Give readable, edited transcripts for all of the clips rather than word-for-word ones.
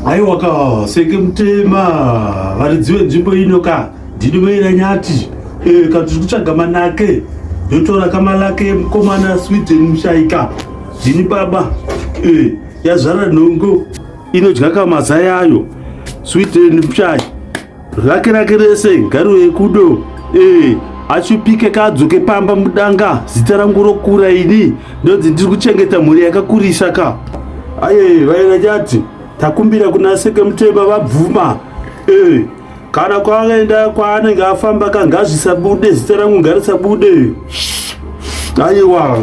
aiwaka seke mutema varidziwe nzvimbo ino ka ndinomeira nyati katiri kutsvaga manake ndotora kamalake mukomana Sweden mushaika ndini baba yazvara nhongo inodya kamaza yayo Sweden mushai rake rese ngaro yekudo achipike kadzoke pamba mudanga zita rangu rokura ini ndodzi ndiri kuchengeta mhuri yakakurisa ka aye vaina chati takumbira kuna seke mutema vabvuma kana kwaenda kwaanenge afamba kangazvisabude zita rangu ngarisabude aiwa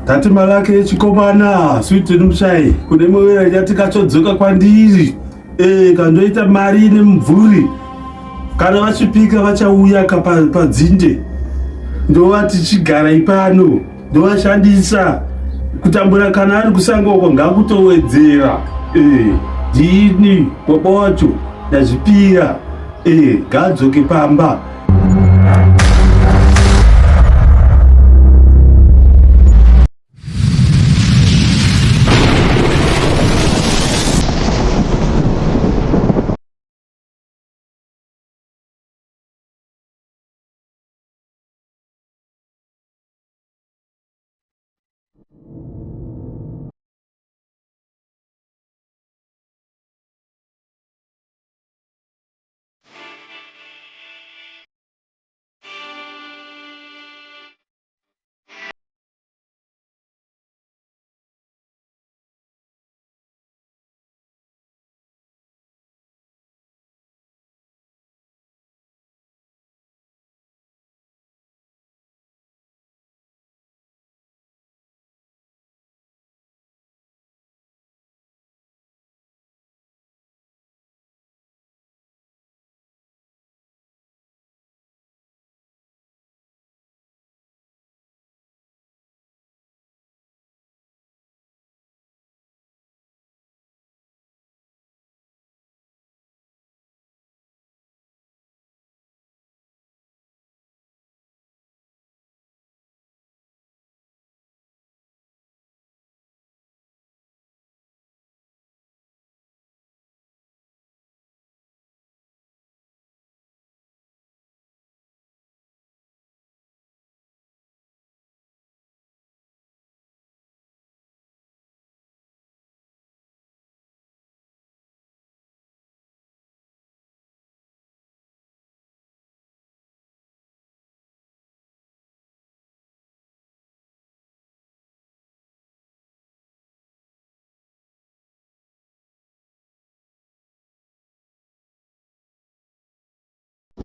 tati malake echikomana Sweden mushai kune muvera chati kachodzoka kwandiri kandoita mari nemumvuri kana vachipika vachauya padzinde ndova tichigara ipano ndovashandisa kutambura kana ari kusangoko ngakutowedzera ndini baba wacho ndazvipira ngadzoke pamba.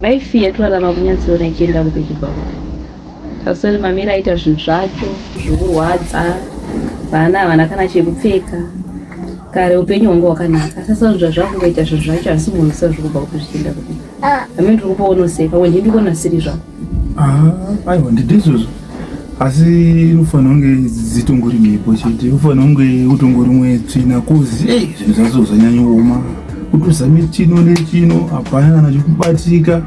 Life yetu arama kunyatsiona ichienda kupechibva tasori mamira aita zvinhu zvacho zvokurwadza vana havana kana chekupfeka kare upenyu hwanga hwakanaka sasaonzva zvakungoita zvinhu zvacho asi munhu usazvikubva kuti zvichienda kuti amene ndiri kupaonoseka wendi ndikonasiri zvako aiwa ndidi izvozvo asi unofanira kunge dzitongori mhepo chete unofanira kunge utongori umwe tsvina kuzi zvinhu zvacho zvanyanyoma kuti uzame chino nechino hapana kana chikubatika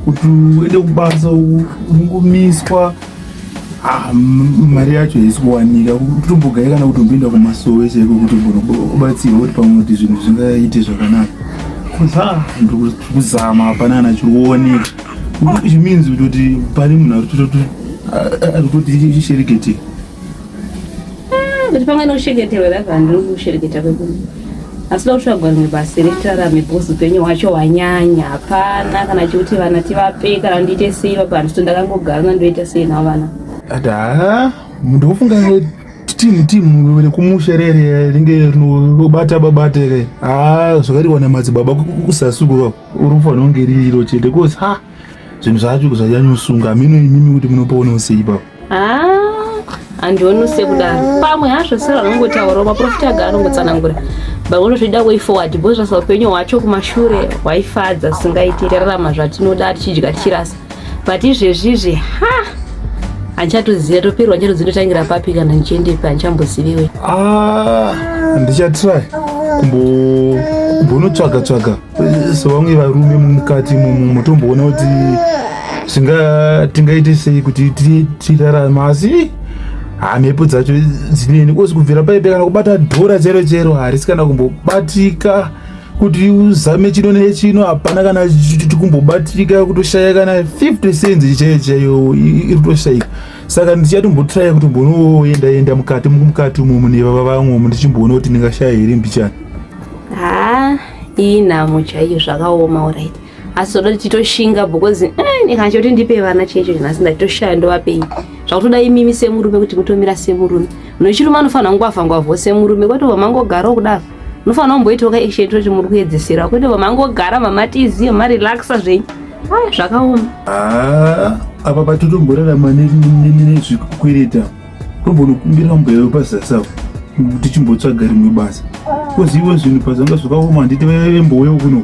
kuti uende kubasa unongomiswa mari yacho haisi kuwanika kutombogai kana kutomboenda kumasowe cheko kuti ubatsirwe kuti pamwe kuti zvinhu zvingaite zvakanaka kuza ndiri kuzama hapana kana chirikuoneka zviminzi kutoti pane munhu ari kutoti chisherekete kuti pamwe neusheketerwe raka handiri kushereketa kwekuni asi lautsvagwa rimwe basa retirarame bhosi upenyu hwacho hwanyanya hapana kana chekuti vana tivape kana ndiite sei vapa handito ndakangogara nandoita sei navo vana ada ndofunga timu rekumusherere ringe rinobata babatere zvakariwana madzibaba kusasuko urufanira kunge riro chete kosi zvinhu zvacho zvanyanyusunga mino imimi kuti munopaona sei papo handioni sekudaro pamwe hazvo sera anongotaurawo maprofita aga anongotsanangura vamwe zvoida kuiforward bho zvasa upenyu hwacho kumashure hwaifadza singaiti rarama zvatinoda tichidya tichirasa but izvezvizvi handichatoziva toperwa njeto dzinotangira papi kana ndichiendepi handichamboziviwe ndichatry kumbonotsvaga sevamwe varume mukati mutomboona kuti tingaite sei kuti tirarama asi mhepo dzacho dzineni kozi kubvira paipe kana kubata dhora chero harisi kana kumbobatika kuti uzame chino nechino hapana kana kumbobatika kutoshaya kana 50 cents chaiyo iri kutoshayika. Saka ndichatombotraya kuti mbonoenda mukati umo mune vamwe ndichimboona kuti ndingashaya here mbichana. Inhamo chaiyo zvakaoma alright. Asi toda titoshinga because nikachoti ndipe vana checho chinasi ndatoshaya ndovapei. Zvakutoda imimi semurume kuti mutomira semurume. Nochiruma anofanira ngwafa ngwavho semurume kwete vamangogara kudaro. Unofanira kumboitawo action toti muri kuedzesera kwete vamangogara mamatiziyo marelaxa zvenyu. Zvakaoma. Apa patotomborarama nezvikwereta tombonokumbira mumbeyo pazasavo kuti chimbotsvaga rimwe basa kozivo zvinhu pazvanga zvakaoma handiti vembouya kuno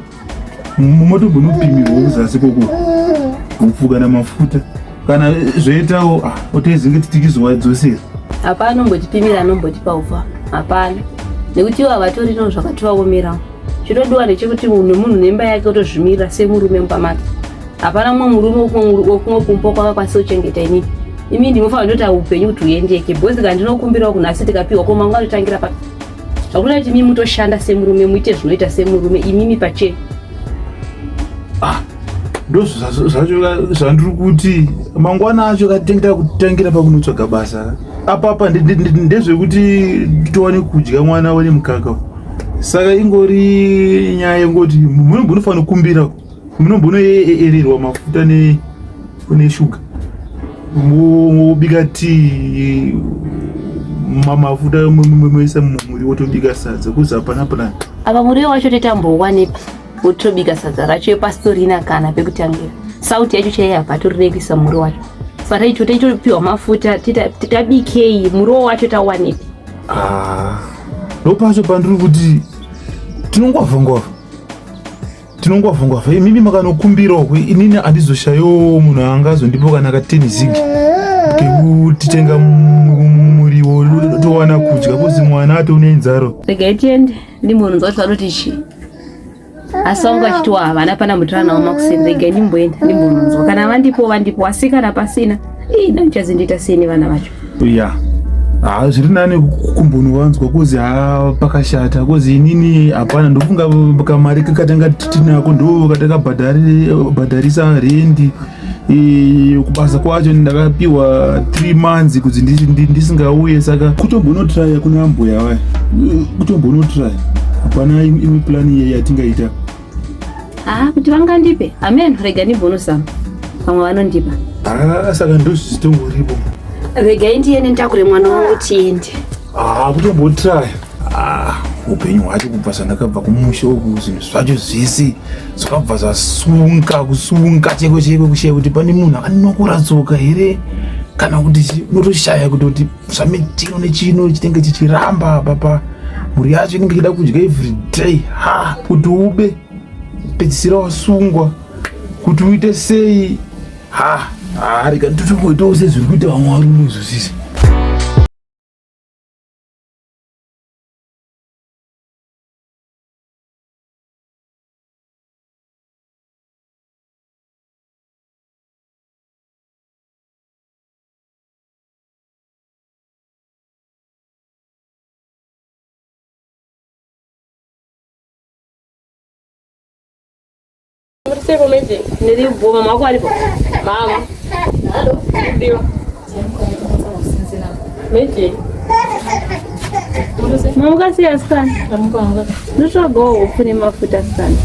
motombonopimirwa kuzasi koko kupfuka namafuta kana zvoitawo otoezinge tichizovadzosera. Hapana umbotipimira anombotipa ufa hapana nekuti ivo havatorino zvakativaomerawo. Chinodiwa ndechekuti munhu nemba yake otozvimirira semurume mupamata. Hapana mumwe murume wokumwe kumba kwakakwanisa kuchengeta inini. Imi ndinofanira kutoti upenyu kuti uendeke bhozi kana ndinokumbirawo kunhasi tikapiwa koma mangatotangira pa. Zvakuda kuti mimi mutoshanda semurume muite zvinoita semurume imimi pachena. Ndozvo zvacho zvandiri kuti mangwana acho kutangira pakunotsvaga basa apapa ndezvekuti tiwane kudya mwana wane mukaka. Saka ingori nyaya yengoti munombonofanira kukumbira munombonoererwa mafuta neshuga mobika tii mafuta moisa mumuriwo tobika sadza kuzi hapana plan. Apa muriwo wacho totambowanepi wotobika sadza racho epasitorina kana pekutangira sauti yacho chaiyo hapatorekisa muriwo wacho. Saka icho tichitopiwa mafuta titabikei muriwo wacho tawanepi. Ndopacho pandiri kuti tinongwavha imimi makanokumbirawo inini handizoshayiwo munhu angazondipo kana ka 10 zigi kekuti tenga muriwo towana kudya kuzi mwana atoune nzaro. Regai tiende ndimbononzwa kuti vanoti chi asi vangu vachitiwa havana pana mutiranawo makuseni. Regai ndimboenda ndimbononzwa kana vandipo asikana pasina ndichazindiita sei nevana vacho. Zviri nani kumbonovanzwa kuzi pakashata kuzi inini hapana ndofunga kamari kakatanga tinako ndo katakabhadharisa rendi kubasa kwacho ndakapiwa 3 months kuti ndisingauye. Saka kutombonotraya kuna ambuya waya kutombonotraya hapana imwe plani yatingaita. Kuti vangandipe amen. Rega ndimbonozama vamwe vanondipa. Saka ndozvitongoripo. Regai ndiende nditakure mwana wangu tiende. Kutombotraya upenyu hwacho kubva zvandakabva kumusha uku zvinhu zvacho zvese zvakabva kusunga cheko kushaya kuti pane munhu akanokora tsoka here kana kuti unotoshaya kuti zvame chino nechino chitenge chichiramba papa mhuri yacho inenge ichida kudya everyday. Kuti ube pedzisira wasungwa kuti uite sei. Rega ndotomboitawo sezviri kuita vamwe varume izvozvizvi. Niliboma mwako alipo mama. Halo, ndio. Meje. Mama kasi asante. Mama. Ndochago ufune mafuta sana.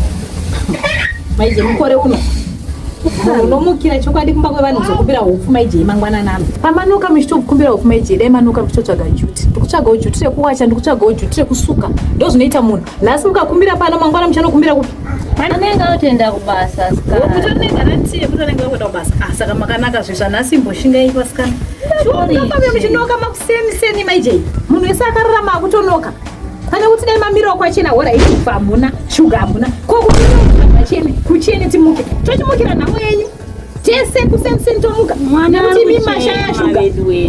Maije mukore kuno. Unomukira chokwadi kumba kwevanhu zokubira ufu maije mangwana nami. Pamanuka mishito kukumbira ufu maije dai manuka mishitotsvaga juti. Ndikutsvaga ujuti rekuwacha ndikutsvaga ujuti rekusuka. Ndo zvinoita munhu. Nhasi mukakumbira pano mangwana muchanokumbira kupi? Panenga utenda kubasa sika. Kutonenga ranti kutonenga kwenda kubasa. Saka makanaka zvezvanhasi mboshinga ipo sikana. Pamwe muchinoka makuseni maije. Munhu wese akararama akutonoka. Kana kuti dai mamiro kwachena hora ichifa hamuna shuga hamuna kokuchene kuchene timuke tochimukira nhamo yenyu tese kusenseni tomuka nekuti mimashaya shuga.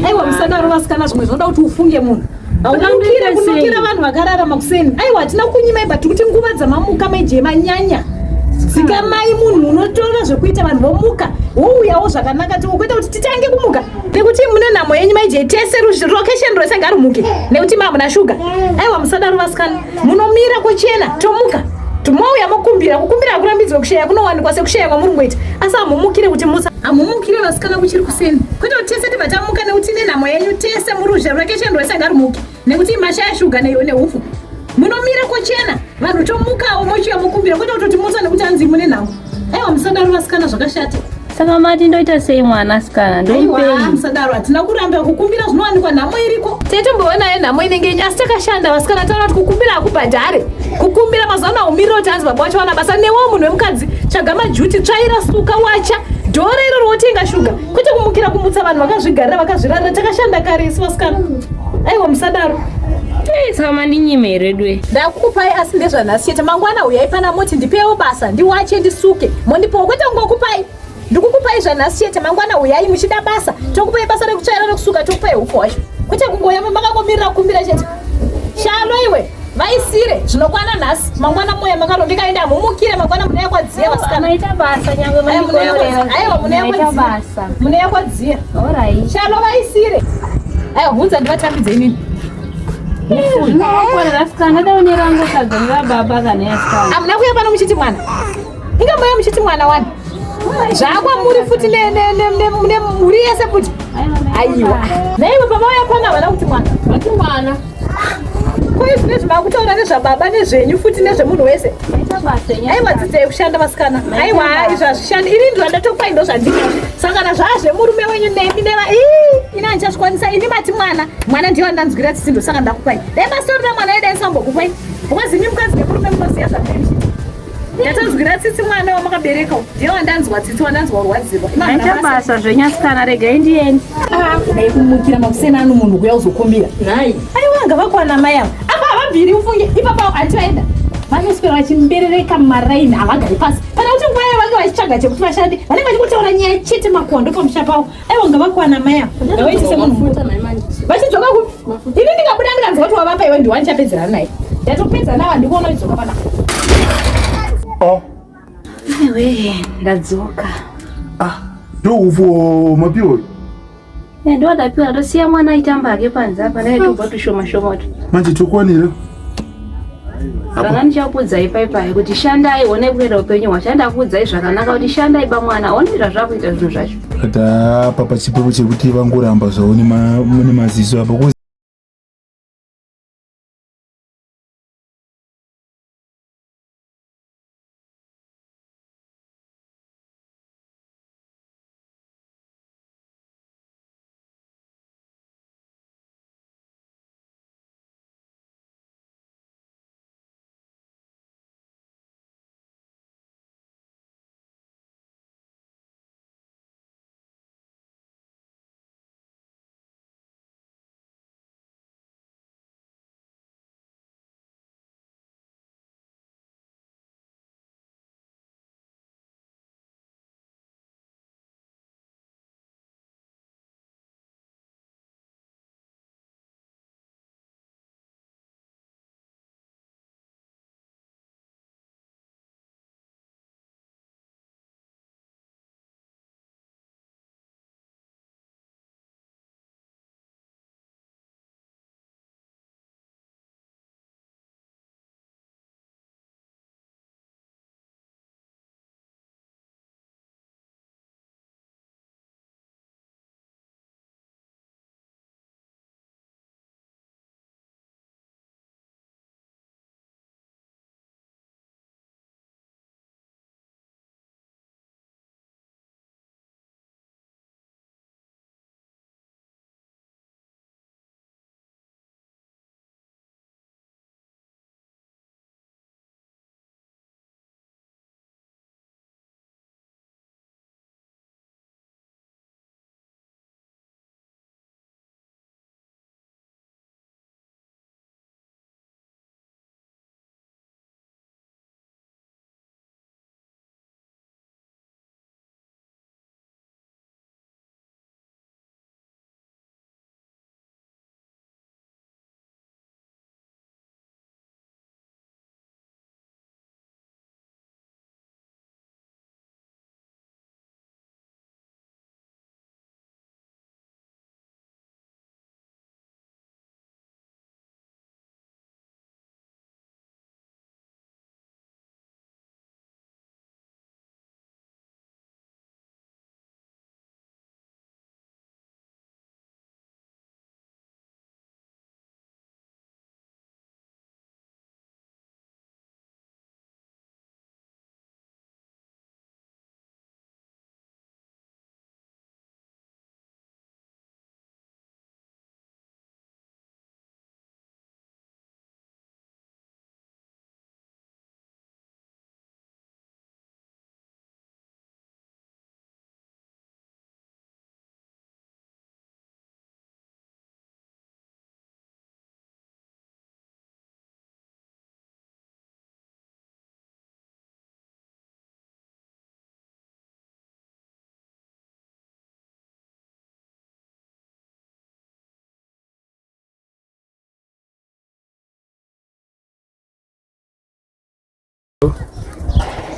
Aiwa musadaro vasikana zvimwe zvinoda kuti ufunge munhu kunukira vanhu vakararama kuseni. Aiwa hatina kunyima iba tikuti nguva dzamamuka maije manyanya sika mai munhu unotora zvekuita vanhu vomuka wouyawo zvakanaka tikuita kuti titange kumuka nekuti mune nhamo yenyu maijei tese location rose ngarimuke nekuti mamuna shuga. Aiwa musadaro vasikana munomira kuchena tomuka tumouya mokumbira kukumbira kurambidzwa kusheya kunowanikwa sekushaya kwamurungoita asi hamumukire kuti musa hamumukire vasikana kuchiri kuseni kwete kuti tese tibatamuka nekuti nenhamo yenyu tese muruzha location rose ngarimuke nekuti mashaya shuga nehufu munomira kuchena vanhu tomukawo mochiya mokumbira kwete kutoti musa nekuti anzi mune nhamo. Aiwa musadaro vasikana zvakashata. Saka mati ndoita sei mwana asikana ndompei musadaro hatina kuramba kukumbira zvinowanikwa nhamo iriko teitomboona nhamo inenge yenyu asi takashanda vasikana taona kuti kukumbira hakubhadhare kukumbira mazuva umiriro kuti hanzi baba wacho wana basa newo munhu wemukadzi tsvaga majuti tsvaira suka wacha dhora iro rotenga shuga kwete kumukira kumutsa vanhu vakazvigarira vakazvirarira takashanda kare isi vasikana. Aiwa musadaro saka mandinyimere dwe ndakukupai asi ndezvanhasi chete mangwana uyai pana moti ndipewo basa ndiwache ndisuke mondipowo kwete kungokupai ndikukupai zvanhasi chete mangwana uyai muchida basa tokupai basa rekutsvaira rekusuka tokupai hupo wacho kwete kungoyama makangomirira kukumbira chete shalo iwe vaisire zvinokwana nhasi mangwana moya makarondekaenda mumukire mangwana muna yakwadziya vasikanaita basa nyangwe aiwa muna yakwadziya shalo vaisire aiwa hunza ndivatambidze inini amuna kuya pano muchiti mwana ingamboya muchiti mwana wani zvakwamuri futi muri yese futi aiwa naiwe pamauya pana vana kuti mwana koizvi zvinezvi makutaura nezvababa nezvenyu futi nezvemunhu wese aiwa dzidzai kushanda vasikana aiwa izvi hazvishandi ini ndandatokupai ndo zvandika saka na zvazvemurume wenyu nemi neva ina handichazvikwanisa ini mati mwana ndiyo andanzwira tsitsi ndo saka ndakupai dai masori ramwana edu aisambokupai ukazimi mukadzi nemurume munoziya zvaaiita ndatanzwira tsitsi mwana wamakabereka ndiye wandanzwa tsitsi wandanzwa urwadzirwa aita basa zvenyasikana regai ndieni dai kumukira makusena ano munhu kuya uzokumbira aiwa ngavakwana mai avo apa havabviri ufunge ipapa hativaenda vanoswera vachimberereka mumaraini havagari pasi kana kuti nguva yayo vange vachitsvaga chekuti vashandi vanenge vachikutaura nyaya chete makondo pamusha pavo aiwa ngavakwana mai avo ngavaitise munhu vachidzoka kupi ini ndingabuda ndikanzwa kuti wavapa iwe ndiwani chapedzerana naye ndatopedza nava ndikuona uchidzoka panapa. Ewe ndadzoka ndouvo mapiwa ndo ndapiwa ndosiya mwana aitamba hake panze apa naye tobva tushoma manje tokwanira zvanga ndichakuudzai paipai kuti shandai one kuenda upenyu hwacho andakuudzai zvakanaka kuti shandai bamwana onera zvakuita zvinhu zvacho kata apa pachipepo chekuti vangoramba zvavo nemaziso apa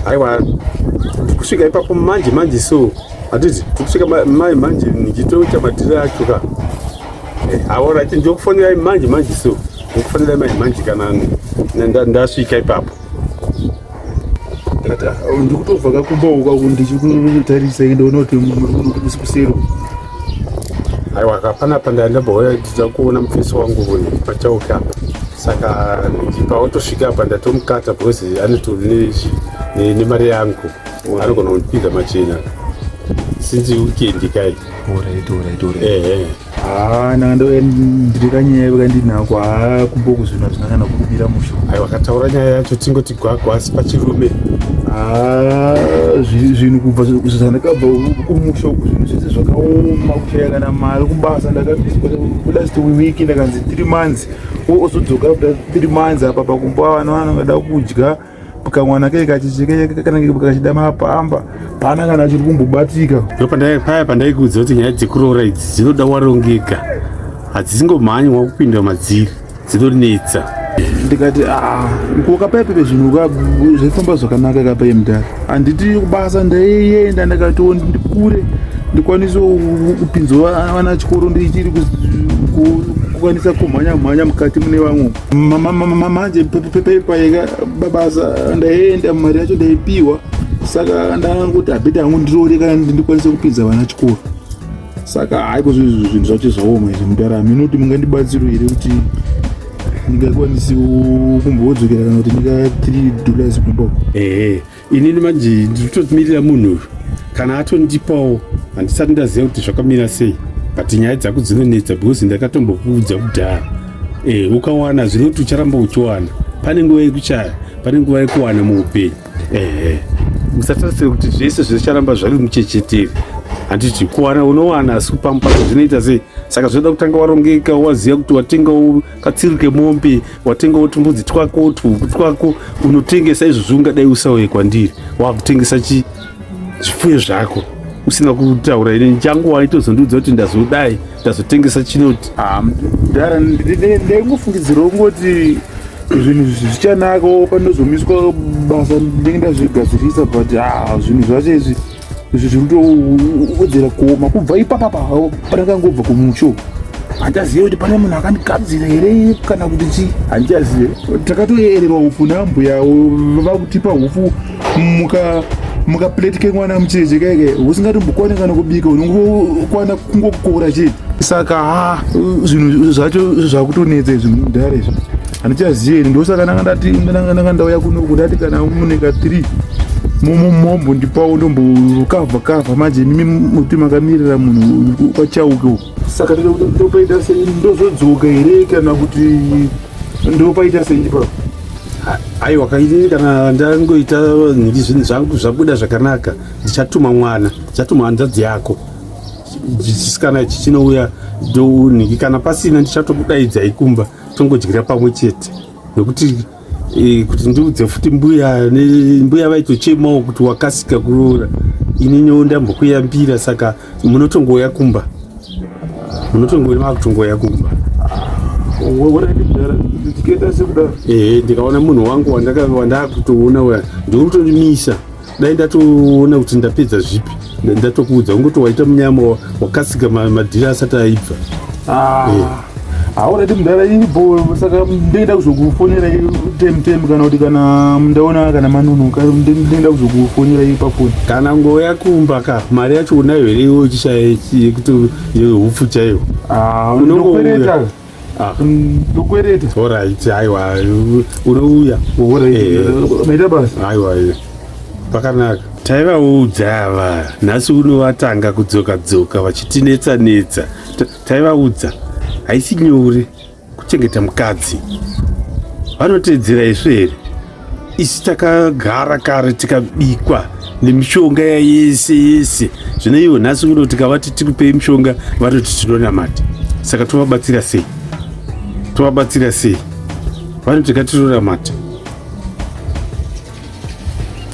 Aiwa, kusvika ipapo manje so hatiti kusvika manje nichitoita madhiri acho ka aora ati ndokufonera manje so ndokufonera manje kana ndasvika ipapo ndikutobva kakumbauka ndichikutarisa ndoona kuti kusero. Aiwa panapa ndandambouya ndichida kuona mufesi wangu une pachauka saka pautosvika apa ndatomukata because anotori nemari yangu anogona kundipinza machena since weekend kai. Alright. Ndiri kanyaya vakandinako kumbokuzvina zvinakana kubira musho. Aiwa kataura nyaya yacho tingoti gwagwa asi pachirume zvinhu kubva zvandakabva kumusho uku zvinhu zvese zvakaoma kushaya kana mari kubasa last week ndakanzi 3 months ozodzoka after 3 months apa pakumba vana vanongada kudya kamwana kee kachicheka kana kachida mapamba pana kana achiri kumbobatika. Paya pandaikuudza kuti nyaya dzekuroora idzi dzinoda warongeka hadzisingomhanywa kupinda madziri dzinonetsa. Ndikati ukapaipepe zvinhu zvaifamba zvakanaka kapai mudhara handiti kubasa ndaienda ndakati ndikure ndikwanise kupinzwa vana chikoro ndichiri kukwanisa kumhanya mukati mune vamwe manje paika babasa ndaienda mari yacho ndaipiwa saka ndangoti habhiti hangu ndiroore kana ndikwanise kupinza vana chikoro saka haiko zvinhu zvacho zvaoma izvi mundaramo inoti mungandibatsiro here kuti ndingakwanisi kumbodzokera kana kuti $3 kumbao. Inini manje ndinotomirira munhu kana atondipawo handisati ndaziva kuti zvakamira sei but nyaya dzako dzinonetsa because ndakatombokuudza kudhara ukawana zvinoti ucharamba uchiwana pane nguva yekuchaya pane nguva yekuwana muupenyu usatarisire kuti zvese zvicharamba zvari muchecheteri handiti kuwana unowana asi kupamupato zvinoita sei saka zvinoda kutanga warongeka waziva kuti watengawo katsiri kemombe watengawo tumbudzi twako tuhuku twako unotengesa izvozvo ungadai usauye kwandiri wakutengesa zvipfuyo zvako usina kutaura ine nchangu waitozondiudza kuti ndazodai ndazotengesa chinoti mudhara ndaingofungidzirawo ngoti zvinhu zvichanakawo panozomiswa basa ndinenge ndazvigadzirisa but zvinhu zvacho izvi zvirikutowedzera kuoma kubva ipapapa pandakangobva kumusho handizive kuti pane munhu akandikadzira here kana kuti chii handichazive. Takatoererwa ufu nambuya vakutipa ufu mukapleti kemwana mucheche kaike usingatombokwane kana kubika unongokwana kungokora chete saka zvinhu zvacho zvakutonetsa izvi mudhara izvi handichazive ndosaka ndanga ndauya kunoku ndati kana mune ka3 mombo ndipawo ndombokavha manje mimi muti makamirira munhu pachauko saka ndopaita sei ndozodzoka here kana kuti ndopaita sei ipapo. Aiwa kaitini kana ndangoita nhiri zvinhu zvangu zvabuda zvakanaka ndichatuma mwana ndichatuma hanzvadzi yako chisikana chichinouya ndonhiki kana pasina ndichatokudaidza ikumba tongodyira pamwe chete nekuti kuti ndiudze futi mbuya vaitochemawo kuti wakasika kuroora ininyo ndambokuyambira saka munotongoya kumba makutongoya kumba. Ndikaona munhu wangu wandaakutoona ndikutonimisa dai ndatoona kuti ndapedza zvipi ndatokuudza ungoti waita munyama wakasika madhiri asati aibva. Already mudhara iripo saka ndenda kuzokufonera temtem kana kuti kana mundaona kana manonoka ndenda kuzokufonera ipafoni kana ngoya kumba ka mari yacho unayo here iwe uchishaya kuti hupfu chaiwo unongokwereta ndokwereta. Alright, aiwa unouya maita basa aiwa pakanaka taivaudza ava nhasi unovatanga kudzoka vachitinetsa taivaudza haisi nyore kuchengeta mukadzi vanotedzera isu here isi takagara kare tikabikwa nemishonga yese zvino ivo nhasi uno tikavati tikupei mishonga vatoti tinonamata saka tovabatsira sei vanoti tikatironamata.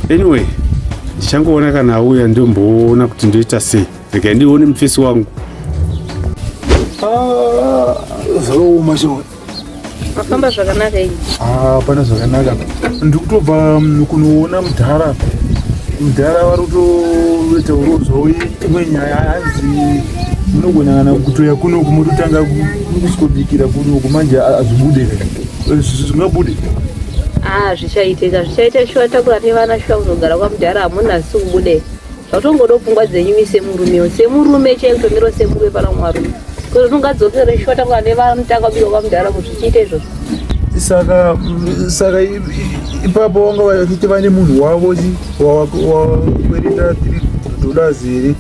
Anyway ndichangoona kana auya ndomboona kuti ndoita sei rega ndione mufesi wangu. Zakaoma Shona Mafamba zvakanaka iyi. Pana zvakanaka. Ndikutobva kunoona mudhara. Mudhara vari kutoita urozva imwe nyaya hanzi munogona kana kutoya kunoku mototanga kusvikobikira kunoku manje hazvibude zvingabude. Zvichaita shuwa takura nevana shuwa kuzogara kwamudhara hamuna asi kubude. Zvatongoda pfungwa dzenyumi semurume chaikutomiro semurume pana mwarume. Kuti tungadzokere shuwa takura nevana takabirwa kwamudhara kuti zvichiita izvozvo. Saka ipapo wanga vachiti vane munhu wavo wakwereta $3 here.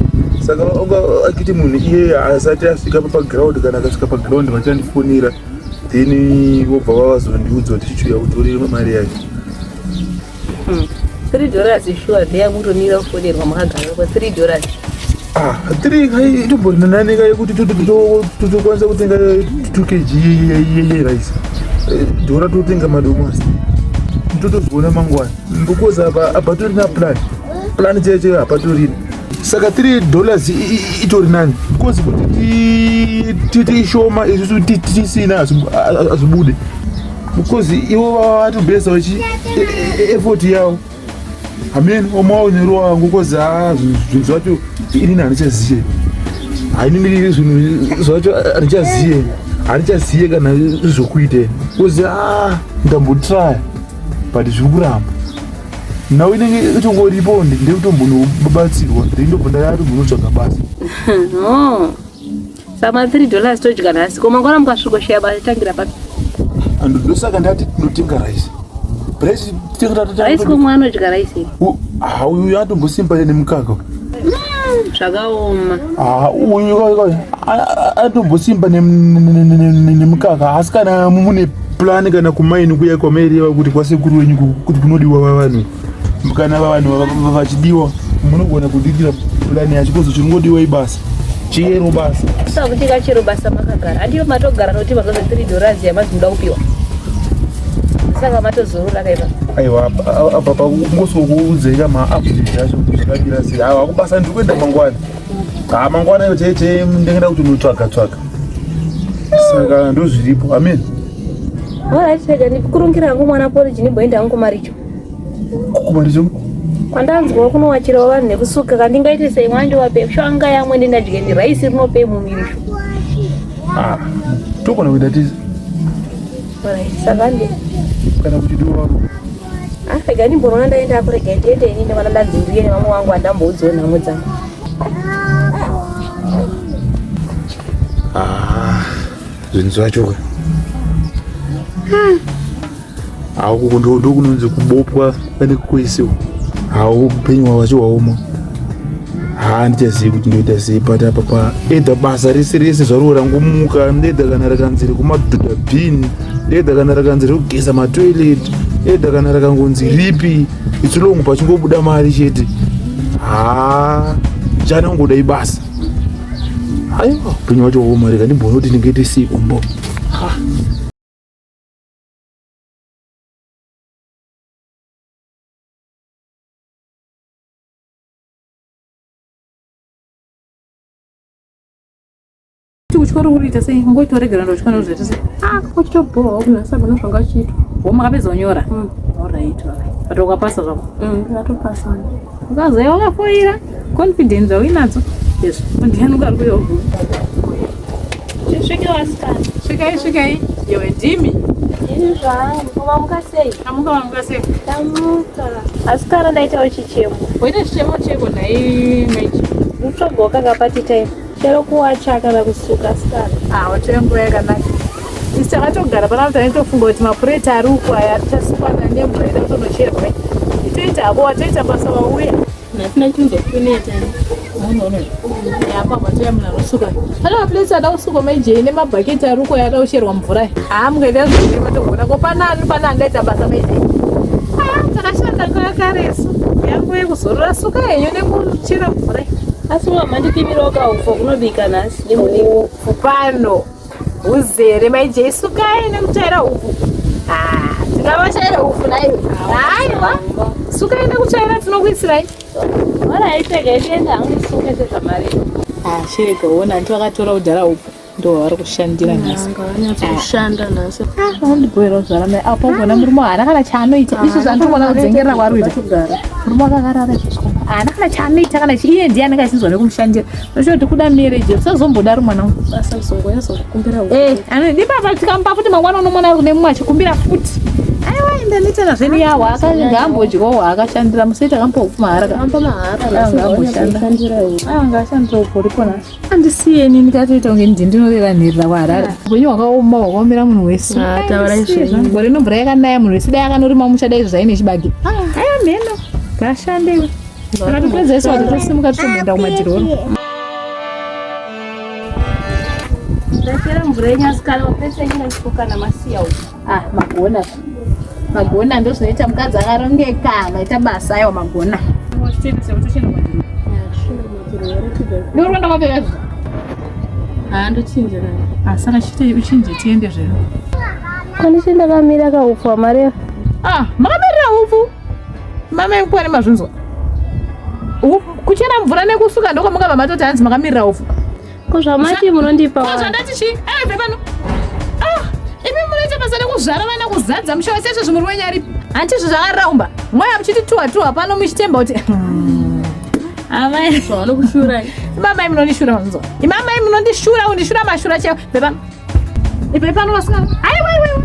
Saka wanga akiti munhu iye asati asvika paground kana akasvika paground vachandifonera then vobva vavazondiudza kuti chichuya utori mari yacho. $3 shuwa ndeyamutomira kufonerwa makagarapo $3. 3 itombonaneka yekuti totokwanisa kutenga 2 kg yerice. Dora totenga madomasi totozviona mangwana because apa torina plan cheche hapatorina. Saka $3 itori nani because kuti titi ishoma isusu tisina hazvibude because ivo vatobhesa vachi effort yavo. Amen. Omaonero wangu because zvinhu zvacho inini handichaziye. Hainini zvinhu zvacho handichaziye kana zvokuite because ndambotraya but zviri kuramba. Now inenge itongoripo ndekutombonobatsirwa ndindobva ndayati munotsvaga basa. Sama $3 todya nhasi koma mangwana mukasvikoshaya basa tangira papi? Ndosaka ndati tinotenga rice. Rice komwe anodya rice. Uyu atombosimba nemukaka. Zvakaoma. Uyu atombosimba nemukaka asi kana mune plan kana kumaini kuya kwamaireva kuti kwasekuru wenyu kuti kunodiwa vanhu kana vanhu vachidiwa munogona kudikira plan yacho kozo chinongodiwa ibasa chiyero basa. Saka kuti kachero basa makagara handiyo matogara noti mazoza $3 yamazi muda kupiwa. Saka matozorora kaipa. Aiwa apa kungosokuudzeka maupdate acho zvakadira sei. Hawa kubasa ndikuenda mangwana. Mangwana yo chete ndingenda kuti unotsvaga. Saka ndozviripo. Amen. Alright, saka ndikukurungira hangu mwana poriji nimboenda hangu kumaricho. Kumaricho? Kwandanzwa kunowachirawo vanhu nekusuka kandingaite sei mwandi wape shwanga yamwe ndinadya ndi rice rinope mumirisho. Tokona kuita tizi. Alright, saka ndi kana kuti ndiwo saka ndimboona ndaenda kurega ndiyende ini nevana ndanzinduye nemamwe wangu andamboudzawo nhamwe dzangu. Zvinhu zvacho hauku ndokunonzi kubopwa pane kuisiwa. Upenyu hwacho hwaoma. Handichazivi kuti ndoita sei pati apa pa edha basa rese zvaro rangomuka ndedha kana rakanziri kumadhodha bhini ndedha kana rakanziri kugeza matoilet edha kana rakangonzi ripi itsulongo pachingobuda mari chete. Chanangoda ibasa. Aiwa upenyu hwacho hwaoma. Rega ndimboona kuti ndingaite sei kombo. Kuchikoro uriita sei? Ngoitoregera ndochikana kuzviita sei? Kuchitoboha kunasa bano zvanga chiitwa. Woma kapezonyora. Alright. Pato ukapasa zvako. Ngatopasa. Ukazoya wakafoira. Confidence awinadzo. Yes. Ndiani ukariyo. Svika wasikana. Svikai. Yewe ndimi. Ini zvangu. Mukamuka sei? Amuka sei? Tamuka. Asikana ndaitawo chichemo. Waita chichemo cheko nai mechi. Utogoka kapati time. Chero kuwacha kana kusuka sikana. Wachengo yakanaka. Isakatogara pana kuti tofunga kuti mapureti ari uko aya tichasukana nemvura ida kutonocherwa. Itoita abo watoita basa wauya. Natina chindokuneta. Yapa matoya muna rusuka. Pana mapureti ada kusuka maijei nemabhaketi ari uko yada kucherwa mvura. Mungaita zviri matogona kopana ndaita basa maijei. Takashanda kwakaresu. Yangu yekuzorora suka yenyu nekuchera mvura. Asi wamandipimira wakaufa kunobika nhasi pano uzere maijei sukai nekutaira ufu. Tikavachaira ufu nayo. Aiwa sukai nekuchaira tinokuisirai. Waraitega itienda hangu suka sezvamari. Shireka ona ndiwakatora kudhara ufu ndo vari kushandira nhasi kushanda nhasi andibhoera zvaramai apa ubona murume haana kana chaanoita izvo zvandiona kudzengerera kwaruita murume akakarara izvozvo haana kana chaanoita kana iye ndiye anenge achinzwa nekumushandira nochoti kuda mireje usazombodaro mwana wangu basa kuzongoyazokukumbira ndibaba tikampa futi mangwana unomona ari kune mumwe achikumbira futi aiwa enda nitana zvenu yawo akangambodyawo akashandira musaita kamboupfu mahara angashandira ukoripo nhasi andisiyeni ndikatoita kunge ndindinorera nherera kuharare upenyu hwakaoma hwakaomera munhu wese gore nomvura yakanaya munhu wese dai akanorima musha dai zvaine chibage aiwa mheno ngashandewe saka topedzaisa kuti tosimuka titomboenda kumadhiroro ndachera mvura yenyasikana wapedza nyinachipoka namasiya uyu magona ndozvinoita mukadzi akarongeka vaita basa aiwa magona ndiurikuenda kwapeka handochinjira saka chite uchinje tiende zvero kwandisi ndakamira kaupfu amareva makamirira upfu mamai kuva nemazvinzwa kuchera mvura nekusuka ndokwamukabva matoti hanzi makamirira upfu kuzvamati munondipa zvandati chii aive pano imi munoita basa nekuzvara vana kuzadza musha wese izvo zvimuri wenyaripi handizvo zvakaraumba mwaya muchiti tuwa pano muchitemba kuti amai zvanokushurai mamai munondishura manzwa imamai munondishura undishura mashura chaiwo ipe pano vasikana aiwaiwa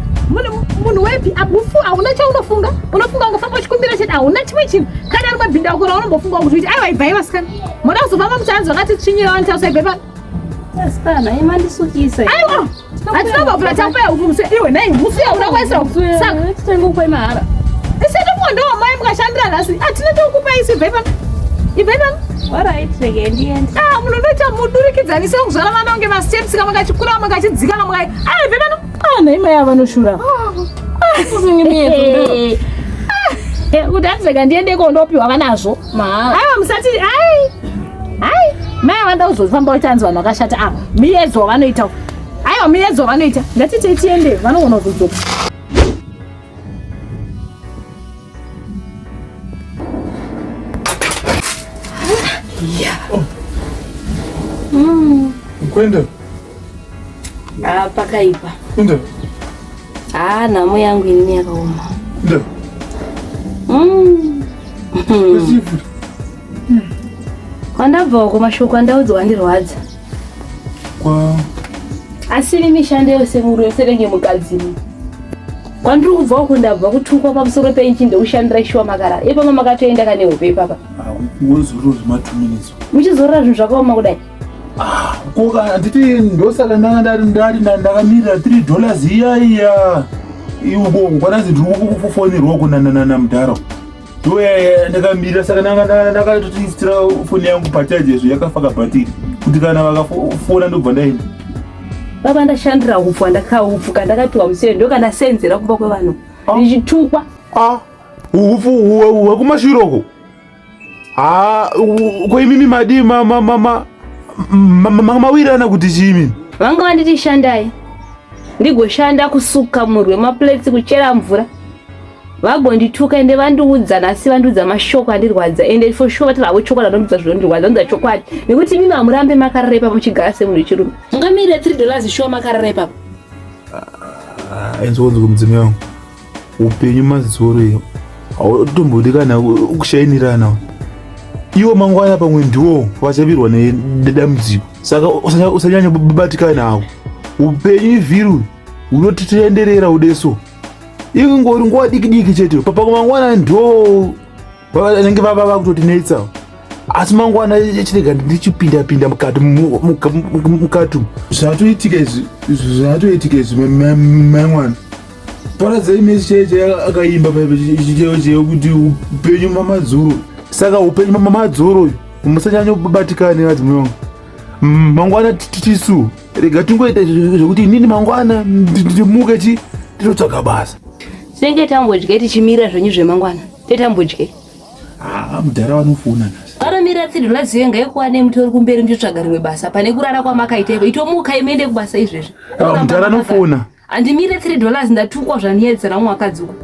munhu wepi abufu hauna chaunofunga unofunga ungofamba uchikumbira chete hauna chimwe chinhu kana ari mabhinda akona unombofunga kuti aiwa ibvai vasikana moda kuzofamba muchanzi vakati tsvinyira vanitausa ipe pano vasikana imandisukisa aiwa hatinobvura takupa uvuse iwe nai husu yauna kwaisa saka titengokupai mahara isetomwondo wamai mukashandira nhasi hatina tokupai isi ibvai pano munhu unoita mudurikidzanise kuzvara vana kunge masitepsika mukachikura mukachidzika ibvai pano naimai avanoshura kuti hatizeka ndiende kondopiwa vanazvo aiwa musati mai avanda kuzofamba utanzi vanhu vakashata ava miyedzo wavanoita aiwa miyedzo wavanoita ngatitei tiende vanogona kuzodzoka kwenda pakaipa nda nhamo yangu inini yakaoma nda kwandabvawo kumashoko andaudzwa ndirwadza asiri mishando yose muru yose renge mukadzini kwandiri kubvawo kundabva kutukwa pamusoro penchi ndekushandira ishuwa makarara ipama makatoenda kanehope ipapa wozorora zvema2 minutes muchizorora zvinhu zvakaoma kudai koka handiti ndosaka ndakamirira $3 iya iwo kwananzi ndiri kufonerwa kunanana mudhara ndakamirira saka ndakatotisitira foni yangu bhachaji izvo yakafaka bhatiri kuti kana vakafona ndobva ndaenda baba ndashandira upfu andakaupfu kandakatiwa musere ndokandasenzera kumba kwevanhu ndichitukwa upfu hwekumashiroko kweimimi madi mawirana kuti chiimi vanga vanditi shandai ndigoshanda kusuka murwi wemapuletsi kuchera mvura vagondituka ende vandiudza nhasi vandiudza mashoko andirwadza ende for sure vatira havo chokwadi vanondiudza zvinondirwadza nodza chokwadi nekuti imimi hamurambe makarara ipapo muchigara semunhu wechirume mungamirire $3 shuwa makarara ipapo ainzonzwa mudzimai wangu upenyu mazitsoro iyo hautombodi kana kushayinirana iwo mangwana pamwe ndiwo vachavirwa nedambudziko saka usanyanya kubatikana nawo upenyu ivhiru unotenderera udeso ingori nguva diki chete papa mangwana ndo vanenge vava kutotinetsa asi mangwana chirega ndichipinda mukati zvatoitika izvi mangwana paradzai mesi cheche akaimba cheo kuti upenyu mamadzoro saka upenyu mamadzoro musanyanya kubatikane vadzimai vangu mangwana tisu rega tingoita zvokuti inini mangwana ndimuke titotsvaga basa senge tambodye tichimira zvenyu zvemangwana tetambodye mudhara vanofona nhasi vanomira $3 zive ngaikuwane mutori kumberi muchitsvaga rimwe basa pane kurara kwamakaita ivo itomuka imende kubasa izvezvi mudhara anofona handimire $3 ndatukwa zvaniedzera mwakadzuka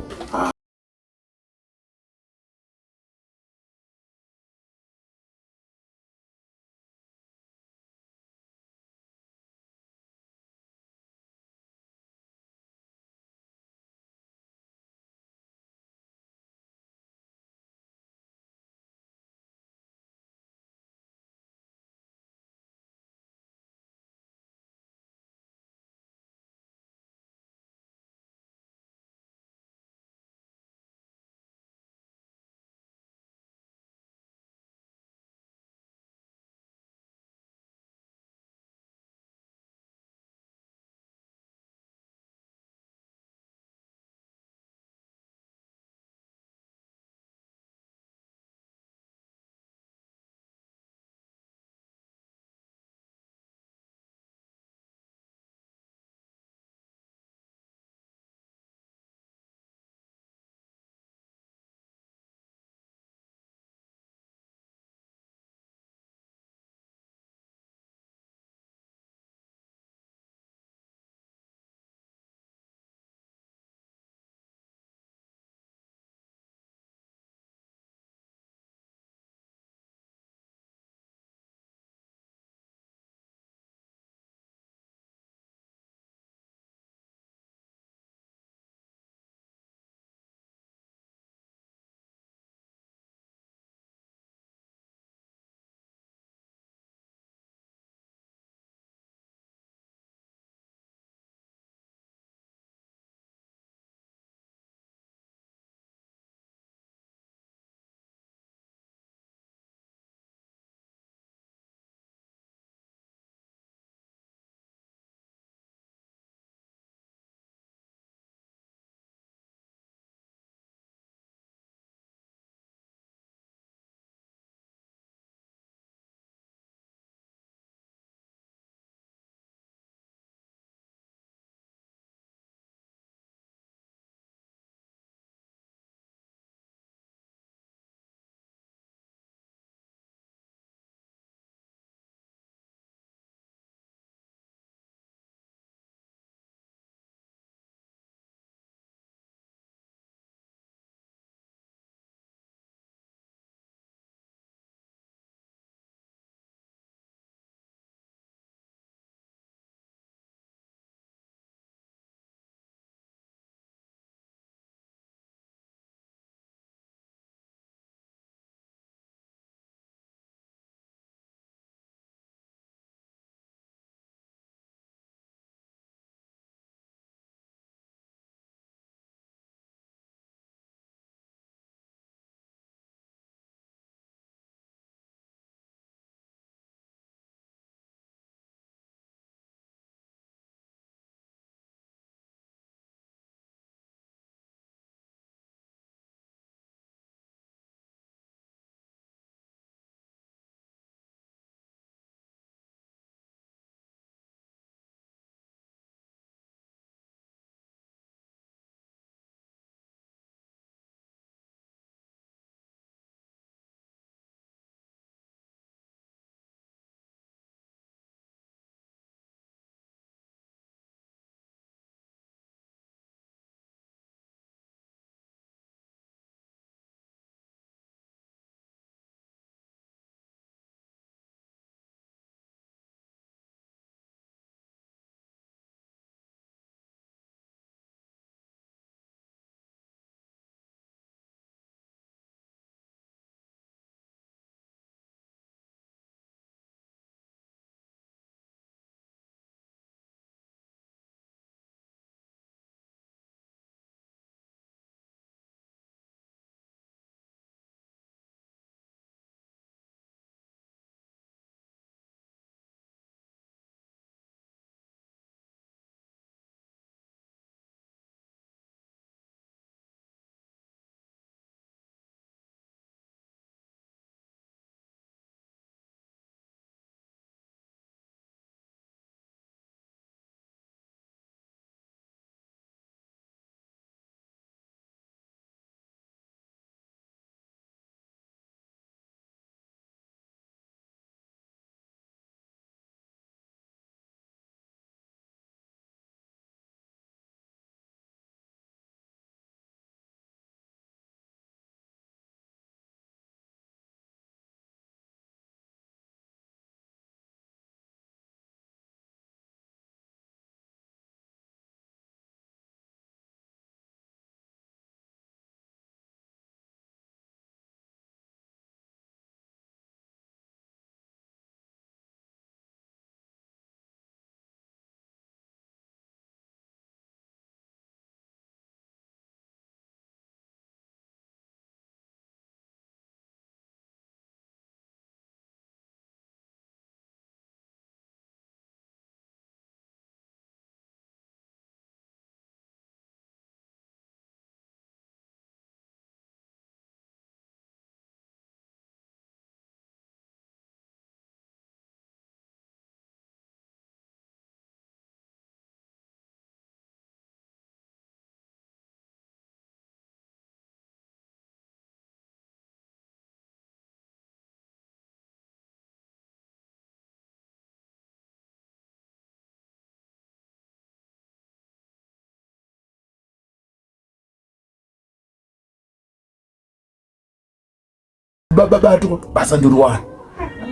baba to basa ndurwana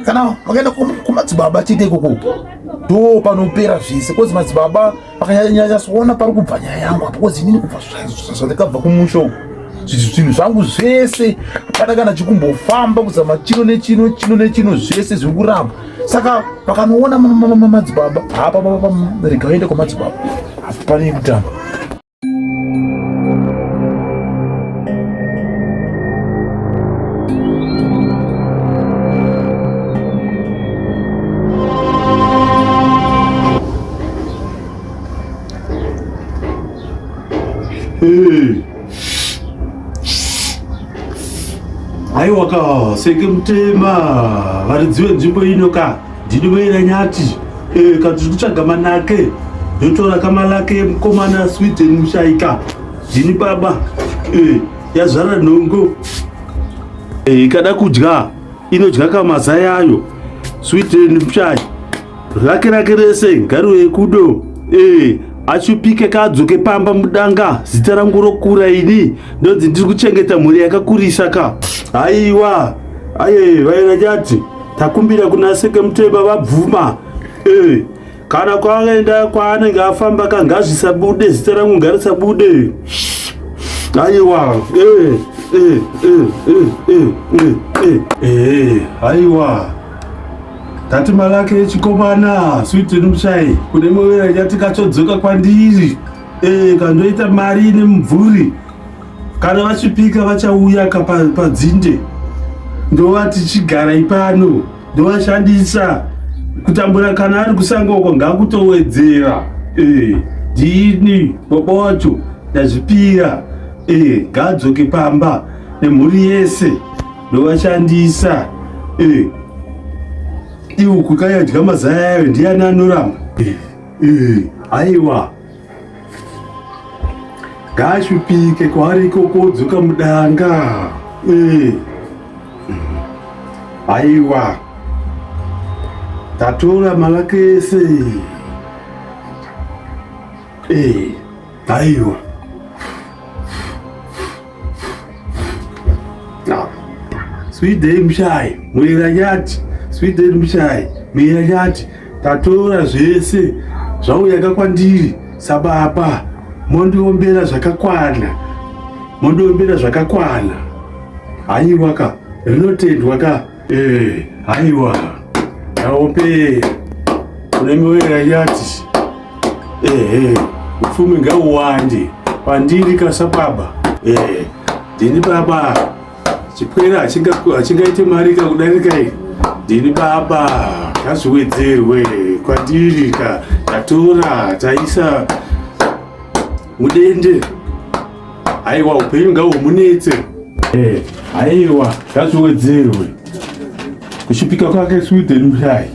kana wakaenda kumadzibaba chite ikoko ndo panopera zvise kozi madzibaba akanyanya kuona pari kubva nyaya yangu apo kozi inini kubva zvandakabva kumusho zvinhu zvangu zvese apana kana chikumbofamba kuzama chino nechino zvese zviri kuramba saka pakanoona madzibaba apa rega uende kwamadzibaba apa pane kutamba. Aiwa ka senge mutema varidziwe nzvimbo ino ka ndinomeera nyati ka tiri kutsvaga manake ndotora kamalake mukomana Sweden mushaika ndini baba yazvara nhongo ikada kudya inodya kamaza yayo Sweden mushai rake rese ngaruwe kudo achupike kadzoke pamba mudanga zita rangu rokura ini ndonzi ndiri kuchengeta mhuri yakakurisa ka aiwa vaina nyati takumbira kuna senge mutema vabvuma kana kwaenda kwaanenge afamba ka ngazvisabude zita rangu ngarisabude aiwa aiwa tati malake echikomana Sweden mushai kune movera nyati kachodzoka kwandiri kandoita mari ine mumvuri kana vachipika vachauya ka padzinde ndova tichigara ipano ndovashandisa kutambura kana ari kusangoko ngakutowedzera ndini baba wacho ndazvipira ngadzoke pamba nemhuri yese ndovashandisa iuku kayadya mazaya yayo ndiani anoramba aiwa ngashupike kwaari kokodzoka mudanga aiwa tatora malake ese aiwa Sweden mushai mwera nyati Sweden mushai mwera nyati tatora zvese zvauyaga kwandiri sababa mondiombera zvakakwana aiwa ka rinotendwa ka aiwa aope kune mwera nyati upfumi ngauwande pandiri kasababa ndini baba chipwera achingaite mari kakudarika iyi ndini baba ngazviwedzerwe kwandiri ka tatora taisa mudende aiwa upenyu ngahumunetse aiwa ngazviwedzerwe kushupika kwake Sweden mushai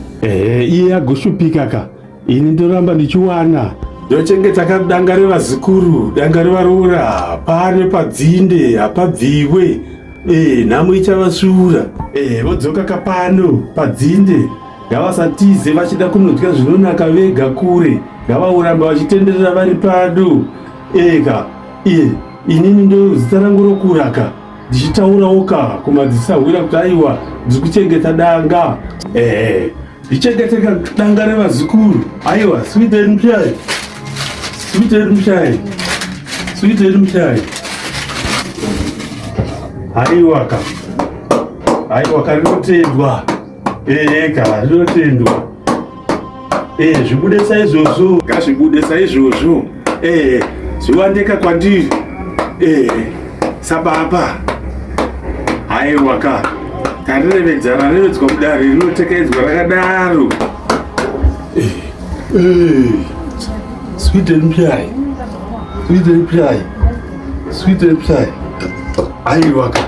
iye agoshupika ka ini ndoramba ndichiwana ndochengeta ka danga revazikuru danga revaroora pane padzinde hapabviwe nhamo ichavasvuura vodzoka kapano padzinde ngavasatize vachida kunodya zvinonaka vega kure ngavauramba vachitenderera vari pano eka inini ndo zita rangu rokuraka ndichitaurawo ka kumadzisahwira kuti aiwa ndiri kuchengeta danga ndichengeteka danga revazikuru aiwa Sweden mushai Sweden mushai Sweden mushai aiwa ka rinotendwa ka rinotendwa zvibude saizvozvo ngazvibude saizvozvo zviwandeka kwandiri sababa aiwa ka tarirevedza rarevedzwa kudare rinotekedzwa rakadaro Sweden mushai Sweden mushai Sweden mushai aiwa ka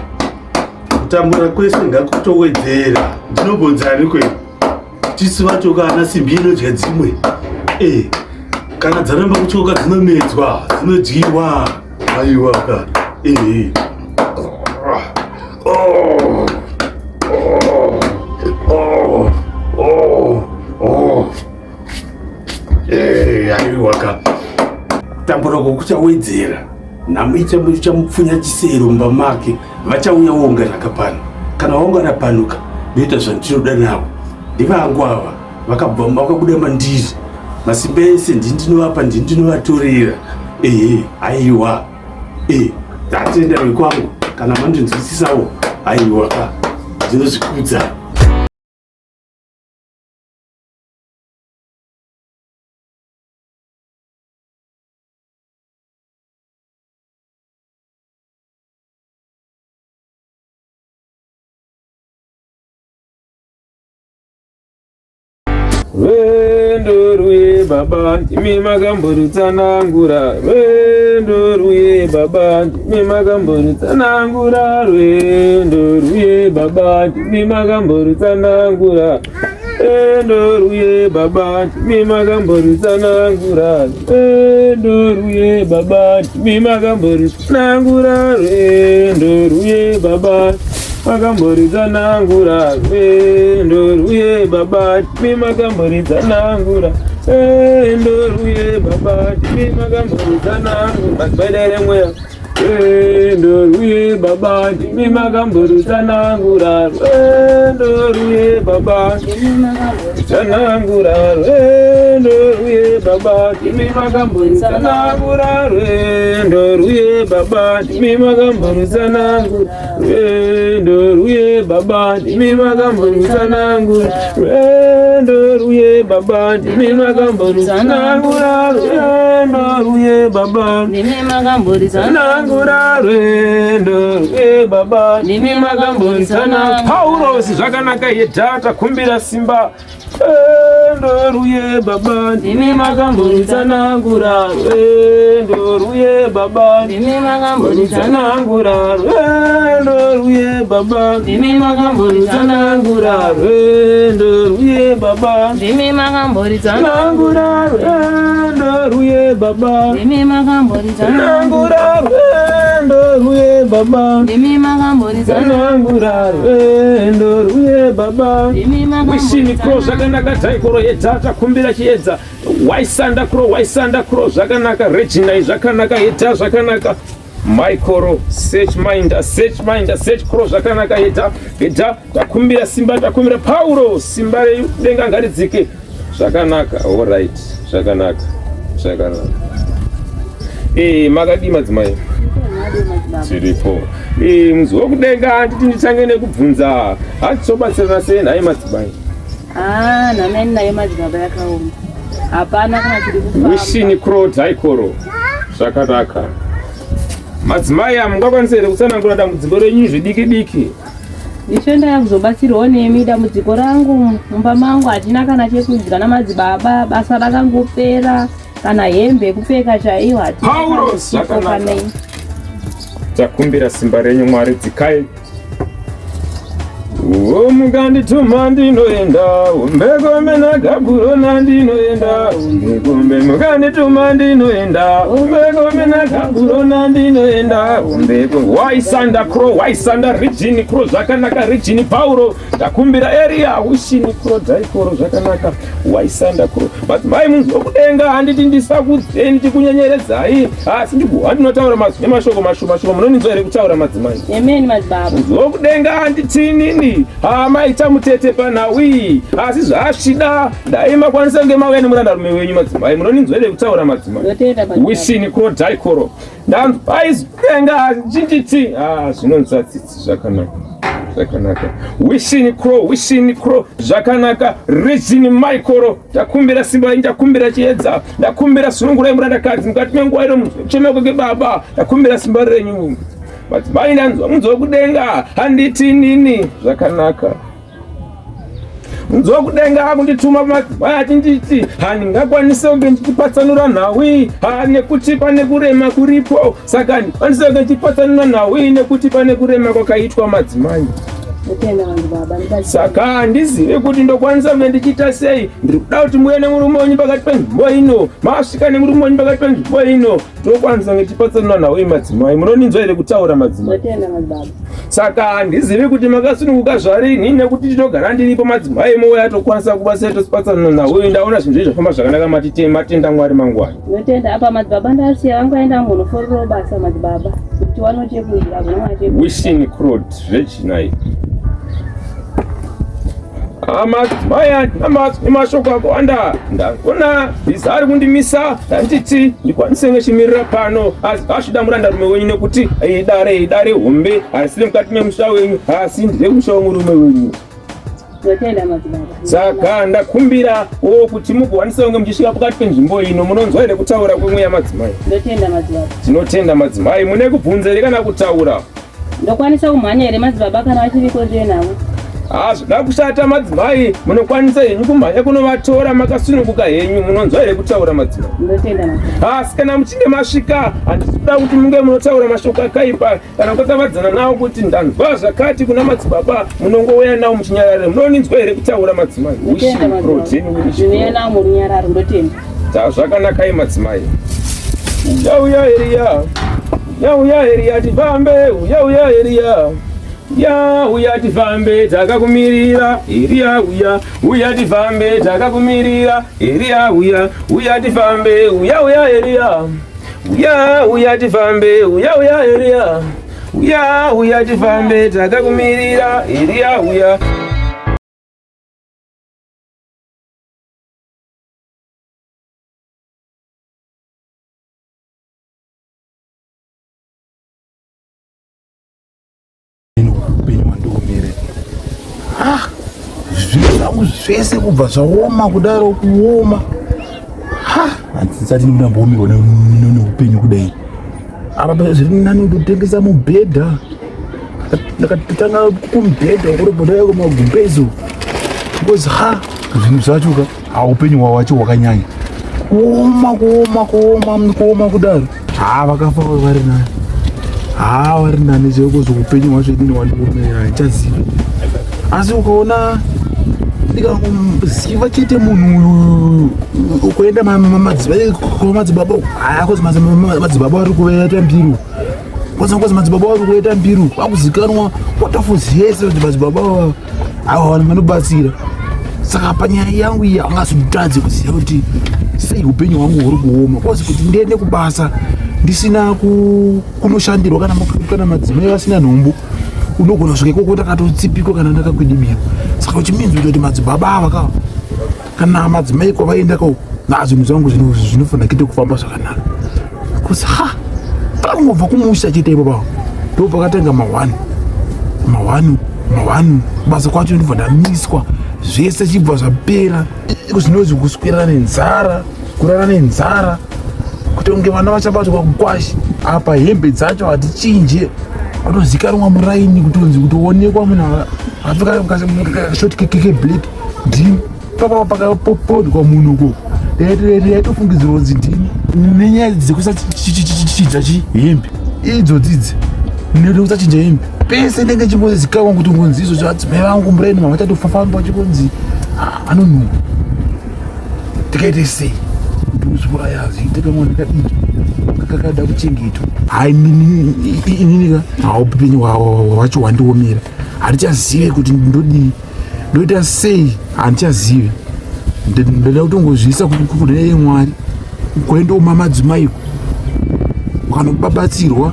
kutambura kwese ngakutowedzera ndinobvunzani kwe tisi vatoka ana simbi inodya dzimwe kana dzaramba kuchoka dzinomedzwa dzinodyiwa aiwa ka aiwa ka kutambura kokuchawedzera nhamo ichamupfunya chisero mumba make vachauya wonga zvakapana kana waungarapanuka ndoita zvandinoda navo. Ndivangu ava vakabuda mandiri, masimba ese ndindinovapa, ndindinovatorera. Aiwa ndatenda vekwangu kana mandinzwisisawo. Aiwa ka ndinozvikudza. Rwendo rwe baba ndimi makamborutsanangura, rwendo rwe baba ndimi makamborutsanangura, rwendo rwe baba ndimi makamborutsanangura, rwendo rwe baba ndimi makamborutsanangura, rwendo rwe baba ndimi makamborutsanangura, rwendo rwe baba makamborutsanangura, rwendo rwe baba ndimi makamborutsanangura, rwendo rwe baba ndimi makamborutsanangura, badere mweya. Rwendo rwe baba ndimi makamborutsanangura, rwendo rwe baba ndimi makamborutsanangura, rwendo rwe baba ndimi makamborutsanangura, rwendo rwe baba ndimi makamborutsanangura, rwendo rwe baba ndimi makamborutsanangura, rwendo rwe baba ndimi makamborutsanangura, rwendo rwe baba ndimi makamborutsanangura, rwendo rwe baba ndimi makamborutsanangura. Paulo zvakanaka yedhata kumbira simba, rwendo rwe baba ndimi makamborutsanangura, rwendo rwe baba ndimi makamborutsanangura, rwendo rwe baba ndimi makamborutsanangura, rwendo rwe baba ndimi makamborutsanangura, rwendo rwe baba ndimi makamborutsanangura, rwendo rwe baba ndimi makamborutsanangura, rwendo rwe baba ndimi makamborutsanangura. Zvakanaka taikoro yedhata kumbira chiedza, waisanda kuro zvakanaka, Regina zvakanaka, yedha zvakanaka, Maikoro search kuro zvakanaka, yedha takumbira simba, takumbira Paulo simba redenga ngaridzike zvakanaka. Alright, zvakanaka. Makadi madzimai tiripo. Mudzi wokudenga nditi ndichange nekubvunza hatitobatsirana sei nhai madzimai? Nhana nayo madzibaba yakaoma, hapana kana chiri kufamba. Wishini kuro dhaikoro zvakanaka. Madzimai hamungakwanisa here kutsanangura dambudziko renyu zvidiki diki? Ndichonda kuzobatsirwawo nemi. Dambudziko rangu mumba mangu hatina kana chekudya namadzibaba, basa rakangopera, kana hembe kupfeka chaiyo hatina. Paulo zvakanaka. Takumbira simba renyu Mwari, dzikai. Mukandituma ndinoenda, umbegombe nagaburo nandinoenda, umbegombe mukandituma ndinoenda, umbegombe nagaburo nandinoenda, umbegombe. Waisanda Regina kuro zvakanaka, Regina Paulo takumbira area, wishini kuro dhaikoro zvakanaka, waisanda kuro. Madzimai munzwi wokudenga handiti ndisakudzei ndichikunyenyeredzai, asi ndinotaura mazwi nemashoko mashoma, munoninzwa here kutaura madzimai? Amen madzibaba. Munzwi wokudenga handiti nini maita mutete panhawi, asi zvasvida ndaimakwanisa kunge mauya nemurandarume wenyu madzimai, munoninzwa here kutaura madzimai? Wishini kuro dhaikoro ndaizvenga chinditi zvinonzwa tsitsi. Zvakanaka. Wishini kuro zvakanaka. Regina Maikoro takumbira simba, ndakumbira chiedza, ndakumbira sunungura yemurandakadzi mukati menguva iro chemeko kebaba, ndakumbira simba renyu madzimai. Ndanzwa munzwi wokudenga handiti nini. Zvakanaka. Munzwi wokudenga kundituma madzimai achinditi handingakwanise kunge ndichipatsanura nhawi nekuti pane kurema kuripo, saka handikwanise kunge ndichipatsanura nhawi nekuti pane kurema kwakaitwa madzimai. Saka handizive kuti ndokwanisa kunge ndichiita sei. Ndiri kuda kuti muye nemurume wenyu pakati penzvimbo ino, masvika nemurume wenyu pakati penzvimbo ino, tokwanisa kunge tichipatsanura nhawi madzimai. Munoninzwa here kutaura madzimai? Saka handizive kuti makasununguka zvarini nekuti tinogara ndiripo madzimai mouya tokwanisa kubatsira tosipatsanura nhawi. Ndaona zvinhu zvafamba zvakanaka, matenda Mwari mangwani. Ndotenda apa madzibaba ndasiya vangoenda munoforera basa madzibaba kuti wanochekuira. Wishini kuro Regina madzimai nemashoko akawanda ndakona bizari kundimisa ndanditi ndikwanise ngechimirira pano asi asvida murandarume wenyu nekuti idare hombe asiri mukati memusha wenyu asi ndiri musha wemurume wenyu. Saka ndakumbira kuti mugowanisa kunge muchisvika pakati penzvimbo ino munonzwa here kutaura kwemweya madzimai? Tinotenda madzimai. Mune kubvunza here kana kutaura? Ndokwanisa kumhanya here madzibaba kana vachiriko ndiye navo? Zvida kushata madzimai. Munokwanisa henyu kumhanya kunovatora makasununguka henyu. Munonzwa here kutaura madzimai? Asi kana muchinge masvika handisida kuti munge munotaura mashoko akaipa kana kutavadzana nawo kuti ndanzwa zvakati kuna madzibaba munongouya nawo muchinyarara. Munoninzwa here kutaura madzimai? Ndinoya nawo murunyararo ndotenda. Zvakanakai madzimai. Yauya heriya. Yauya heriya tifambe. Yauya heriya. Uya tifambe takakumirira iriya uya tifambe takakumirira iriya uya tifambe uya iriya uya tifambe uya iriya uya tifambe takakumirira iriya Zvinhu zvangu zvese kubva zvaoma kudaro kuoma. Handisati ndinamboomirwa neupenyu kudai. Apa zviri nani kutotengesa mubhedha. Ndakatanga kumubhedha kuribhodaya kumagumbezo. Because zvinhu zvacho upenyu hwacho hwakanyanya. Kuoma kudaro. Vakafa vari nani. Vari nani zvekozo upenyu hwacho idini wandiomera handichazivi. Asi ukaona ndikaziva chete munhu kuenda madzibaba kozi madzibaba vari kuvaita mbiru kozi madzibaba vari kuvaita mbiru vakuzikanwa watafuzi yese kuti madzibaba ava vanhu vanobatsira. Saka panyaya yangu iyi angazotadze kuziva kuti sei upenyu hwangu huri kuoma kozi kuti ndiende kubasa ndisina kunoshandirwa kana madzimai vasina nhumbu unogona kusvika ikoko ndakatotsipikwa kana ndakakwidibirwa. Saka uchiminzwa kuti madzibaba ava kana madzimai kwavaendako zvinhu zvangu zvinofanira kuite kufamba zvakanaka. Kozi pakungobva kumusha chete ipapo ndo pakatanga mahwani basa kwacho ndibva ndamiswa zvese chibva zvapera. Zvinonzi kuswera nenzara kurara nenzara kuti unge vana vachabatwa kukwashi. Apa hembe dzacho hatichinje watozikanwa muraini kutonzi kutoonekwa munhu akashoti keke black ndini pakapodwa munhu uko yaitofungidzirwa kunzi ndini nenyaya dzekusachidza hembe idzodzidzi nekusachinja hembe pese ndenge chimbozikanwa kuti ngonzi izvo zvadzimai vangu muraini mavachatofafamba chikonzi anonhuhwa. Tikaite sei uzvuraya zviitekamwana kadiki kakada kuchengetwa. Inini upenyu hwacho hwandiomera handichazive kuti ndodii ndoita sei handichazive. Ndoda kutongozvisa kune yemwari kuendouma madzimai ukanobabatsirwa.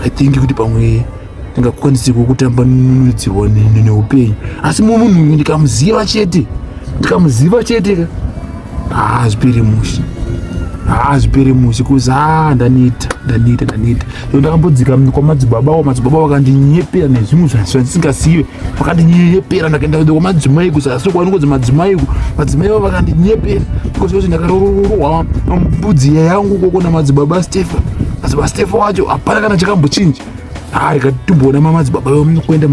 I think kuti pamwe ndingakwanise kutamba nodzirwa neupenyu. Asi munhu ndikamuziva chete zvipere mushi kuzi ndanita ndakambodzika kwamadzibaba vakandinyepera nezvimwe zvandisingasive vakandinyepera ndakaenda kwamadzimai asi kwanongodzi madzimai vo vakandinyepera because ndakarororwa mbudzi yangu kokona madzibaba Stefa wacho hapana kana chakambochinja. Rikatomboona madzibaba kuenda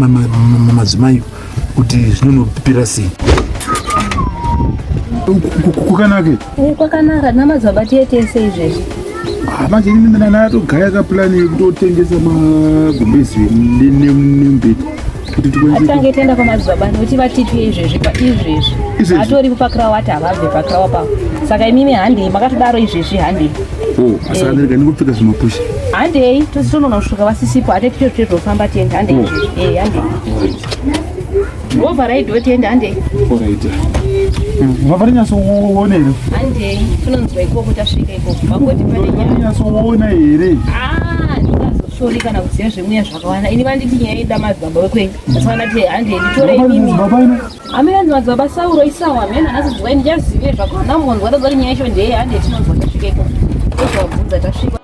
madzimai kuti zvinonopera sei. Kukanake? Kwakanaka namadzibaba tietese izvezvi. Manje inini ndatogaya kapulani kutotengesa magumbezi nembeti. Atange tenda kwamadzibaba nekuti vatitwe izvezvi paizvezvi. Vatori pakrawati havabve pakrawa pavo. Saka imimi handei makatodaro izvezvi handei. Saka ndirega ndingopfeka zvimapusha. Handei tozi tonoona kusvika vasisipo hate kuti tozofamba tiende handei izvezvi. Handei. Movha raidhiwo tiende handei. Mavhari nyatsoona here? Handei, tinonzwa ikoko tasvika ikoko. Vangoti pane nyaya. Nyatsoona here? Ndingazosvika shori kana kuziva zvimwe zvakawanda. Ini vanditi nyaya ida madzibaba wekwenyu. Asana kuti hande nditorei mimi. Amira ndi madzibaba Sauro isawa amena asidzwa ini chazive zvakawanda monzwa kuti nyaya yacho ndeye hande tinonzwa tasvikeko. Ndozvabvunza tasvika.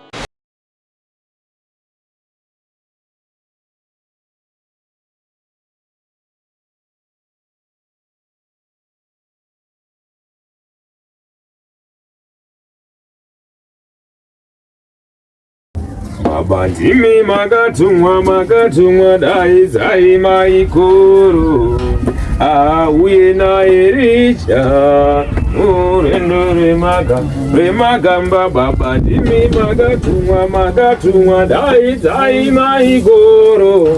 Baba ndimi makatumwa daidzai maikuru auye naErija murendo remagamba. Baba ndimi makatumwa daidzai maikuru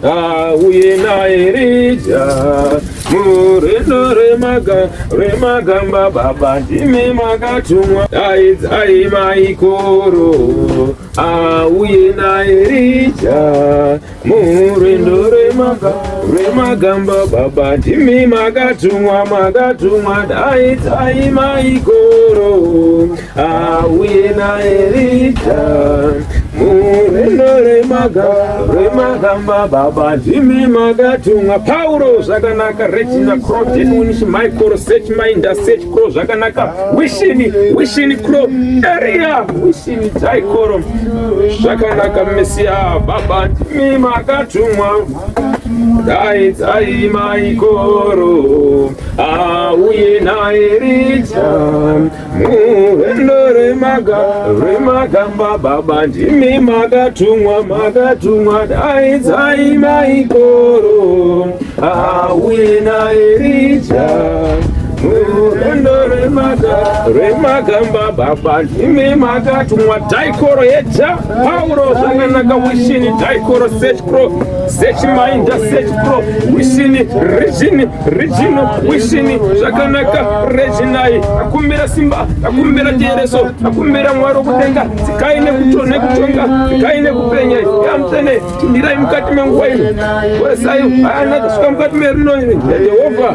auye naErija murendo remagamba. Baba ndimi makatumwa daidzai maikuru auye naErija murendo remagamba. Baba ndimi makatumwa daidzai maikoro auye naErija murendo remagamba. Baba ndimi makatumwa. Pauro zvakanaka. Regina Kro genuinish maikoro search mind search Kro zvakanaka. wishini Kro area wishini taikoro zvakanaka. Mesia Baba ndimi makatumwa daidzai maikoro auye naErija murendo remagamba. Baba ndimi makatumwa daidzai maikoro auye naErija murendo remagamba. Baba ndimi makatumwa taikoro yecha Pauro zvakanaka. Wishini taikoro search Kro search mind search Kro wishini regional wishini zvakanaka. Reginai akumbira simba akumbira jereso akumbira mwari kudenga tikaine kutonga tikaine kupenya yamtsene tindirai mukati menguva ino wesayo ana kusvika mukati merino Jehovha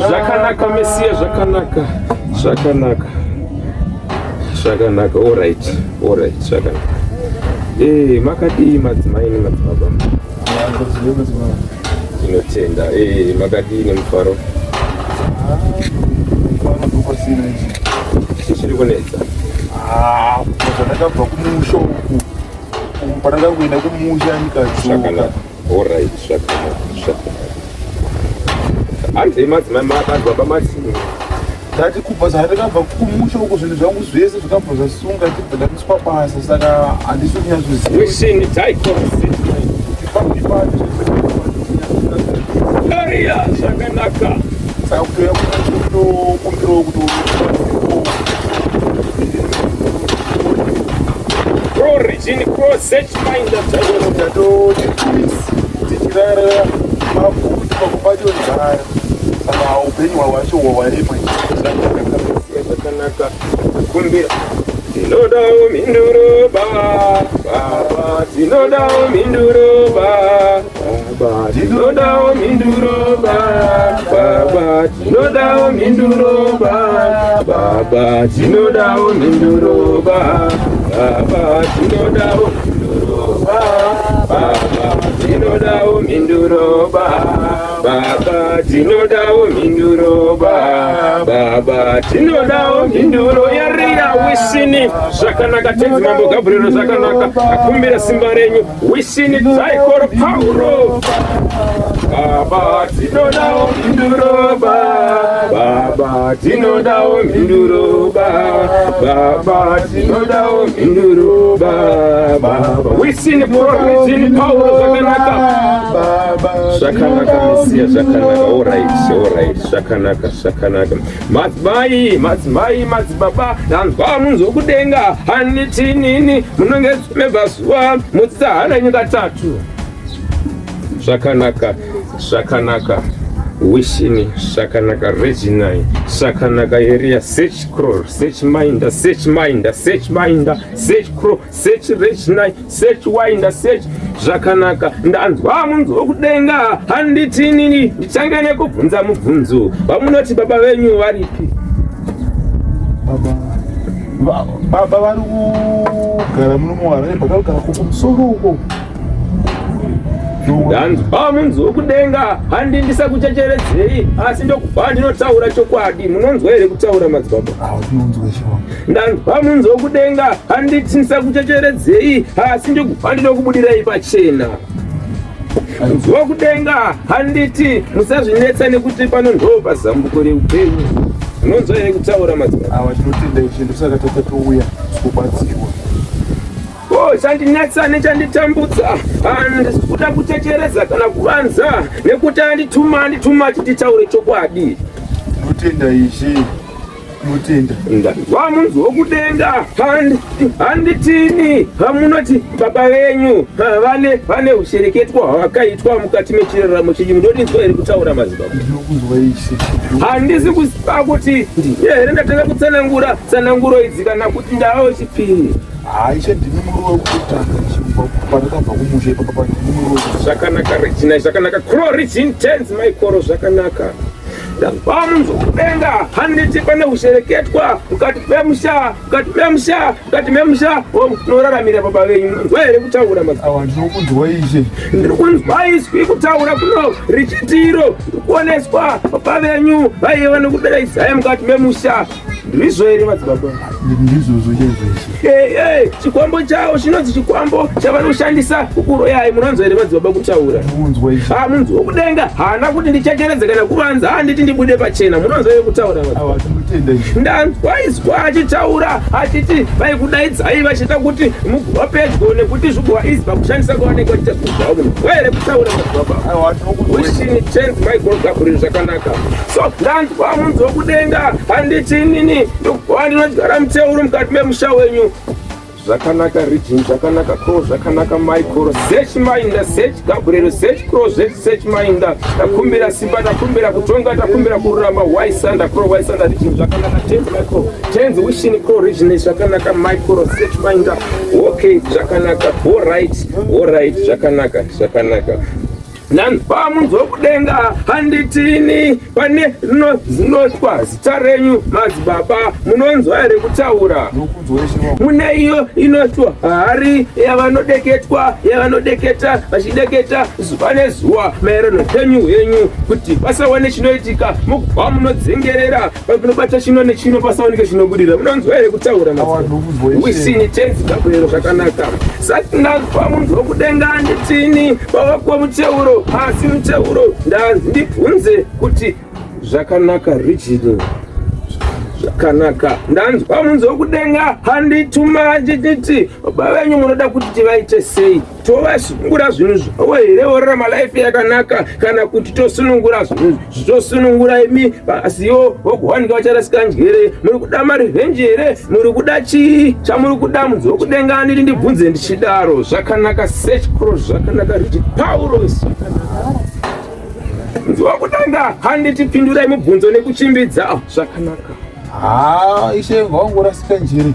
zvakanaka. Mesia zvakanaka. Alright zvakanaka. Makadii madzimai nemadzibaba tinotenda. Makadii nemufaro chichiri kunetsa. Ndakabva kumusha uku pandakangoenda kumusha ndikadzoka. Alright zvakanaka. Hanzi madzimai makadzwa matini ndati kubva zvandakabva kumusha uko zvinhu zvangu zvese zvakabva zvasunga ndibva ndakuswa basa saka handisi kunyatsoziva. Wishini taikoro area zvakanaka. saka kutoya kunokumbirawo kuti Pro region Pro search mind tichirara mafuti pakupachonzara saka upenyu hwacho hwawarema zvakanaka. Kumbira tinodawo minduro baba tinodawo minduro baba tinodawo minduro baba tinodawo minduro baba tinodawo minduro baba tinodawo minduro baba tinodawo minduro baba tinodawo minduro baba tinodawo minduro yariya wishini zvakanaka. Tenzi mambo Gabriel zvakanaka. Akumbira simba renyu wishini taikoro Pauro. Baba tinodawo minduro baba tinodawo minduro baba tinodawo minduro baba wishini wishini Pauro zvakanaka. Zvakanaka Mesia zvakanaka. Alright zvakanaka. Madzibaba ndanzwa munzokudenga handiti nini munonge mebva zuva mutsahana nyika tatu. Zvakanaka. Wishini zvakanaka. Reginai zvakanaka. Area search Kro search mind search Kro search Reginai search winder search zvakanaka. Ndanzwa munzokudenga handiti nini ndichange nekubvunza mubvunzo vamunoti baba venyu varipi? baba baba vari kugara muno muharare vakagara kumusoro uko ndanzwa munzi wokudenga handindisa kuchecheredzei asi ndokubva ndinotaura chokwadi. Munonzwa here kutaura madzibaba? Ndanzwa munzi wokudenga handiti ndisakuchecheredzei asi ndokubva ndinokubudirai pachena. Munzi wokudenga handiti musazvinetsa nekuti pano ndo pazambuko reupenyu. Munonzwa here kutaura madzibaba? Tinotenda izvi ndosaka tatouya kubatsirwa. Chandinetsa nechanditambudza handisi kuda kuchechereza kana kuvanza nekuti andituma chititaure chokwadi. Tinotenda izvi. Ndanzwa munzi wokudenga handitini munoti baba venyu vane ushereketwa hwakaitwa mukati mechiraramo chenyu. Ndodinzwa here kutaura madzibaba? Handisi kuziva kuti ndiye here ndatanga kutsanangura tsananguro idzi kana kuti ndavo chipiri. Aisha ndine muruwa wekutanga pandakabva kumusha ipapa ndine muruwa. Zvakanaka Regina, zvakanaka. Kuro Regina tenzi maikoro zvakanaka. Ndanzwa munzi wokudenga handiti pane ushereketwa mukati memusha munoraramira baba venyu. Munonzwa here kutaura madzibaba? Ndinokunzwa izvi. Ndiri kunzwa izwi kutaura kuno richitiro ndikuoneswa baba venyu vaiva nokudaidzai mukati memusha. Ndizvo here madzibaba? Ndizvozvo chaizvo. Chikwambo chavo chinonzi chikwambo chavanoshandisa kukuroyai. Munonzwa here madzibaba kutaura? Munzi wokudenga haana kuti ndichechereze kana kuvanza handiti ndibude pachena. Munonzwa here kutaura madzibaba? Ndanzwa izwa achitaura achiti vaikudaidzai vachida kuti mugova pedyo nekuti zvigova izi pakushandisa kwavanenge vachiita zvavo. Munonzwa here kutaura madzibaba? Wishini tenzi Michael Gabriel zvakanaka. So ndanzwa munzi wokudenga handiti nini ndokubva ndinodyara muteuro mukati memusha wenyu. Zvakanaka Regina, zvakanaka Kro, zvakanaka Michael. Search Mainda, search Gabriel, search Kro, search Mainda. Takumbira simba, takumbira kutonga, takumbira kuramba. Waisanda Kro, waisanda Regina, zvakanaka tenzi Michael. Tenzi wishini Kro Regina, zvakanaka Michael, search Mainda. Okay, zvakanaka. All right, zvakanaka. Ndanzwa munzi wokudenga handitini pane rinozvinotwa zita renyu madzibaba. Munonzwa here kutaura? Mune iyo inotwa hari yavanodeketa vachideketa zuva nezuva maererano penyu henyu kuti pasawane chinoitika mugwa munodzengerera panobata chino nechino pasawanike chinobudira. Munonzwa here kutaura madzibaba? Wisini tenzi Gabriel zvakanaka. Saka ndanzwa munzi wokudenga handitini pavakwa muteuro asi muteuro ndibvunze kuti zvakanaka Richard. Zvakanaka. Ndanzwa munzi wokudenga handituma chititi baba venyu munoda kuti tivaite sei. Tovasunungura zvinhu zvavo here vorarama life yakanaka kana kuti tosunungura zvinhu zvitosunungura imi asiwo vokuwanika vacharasika njere. Muri kuda marevhenji here? Muri kuda chii chamuri kuda? Munzi wokudenga handiti ndibvunze ndichidaro. Zvakanaka search Kro, zvakanaka Richard Paulos. Munzi wokudenga handiti pindurai mubvunzo nekuchimbidza. Zvakanaka. Ishe vaungorasika njere.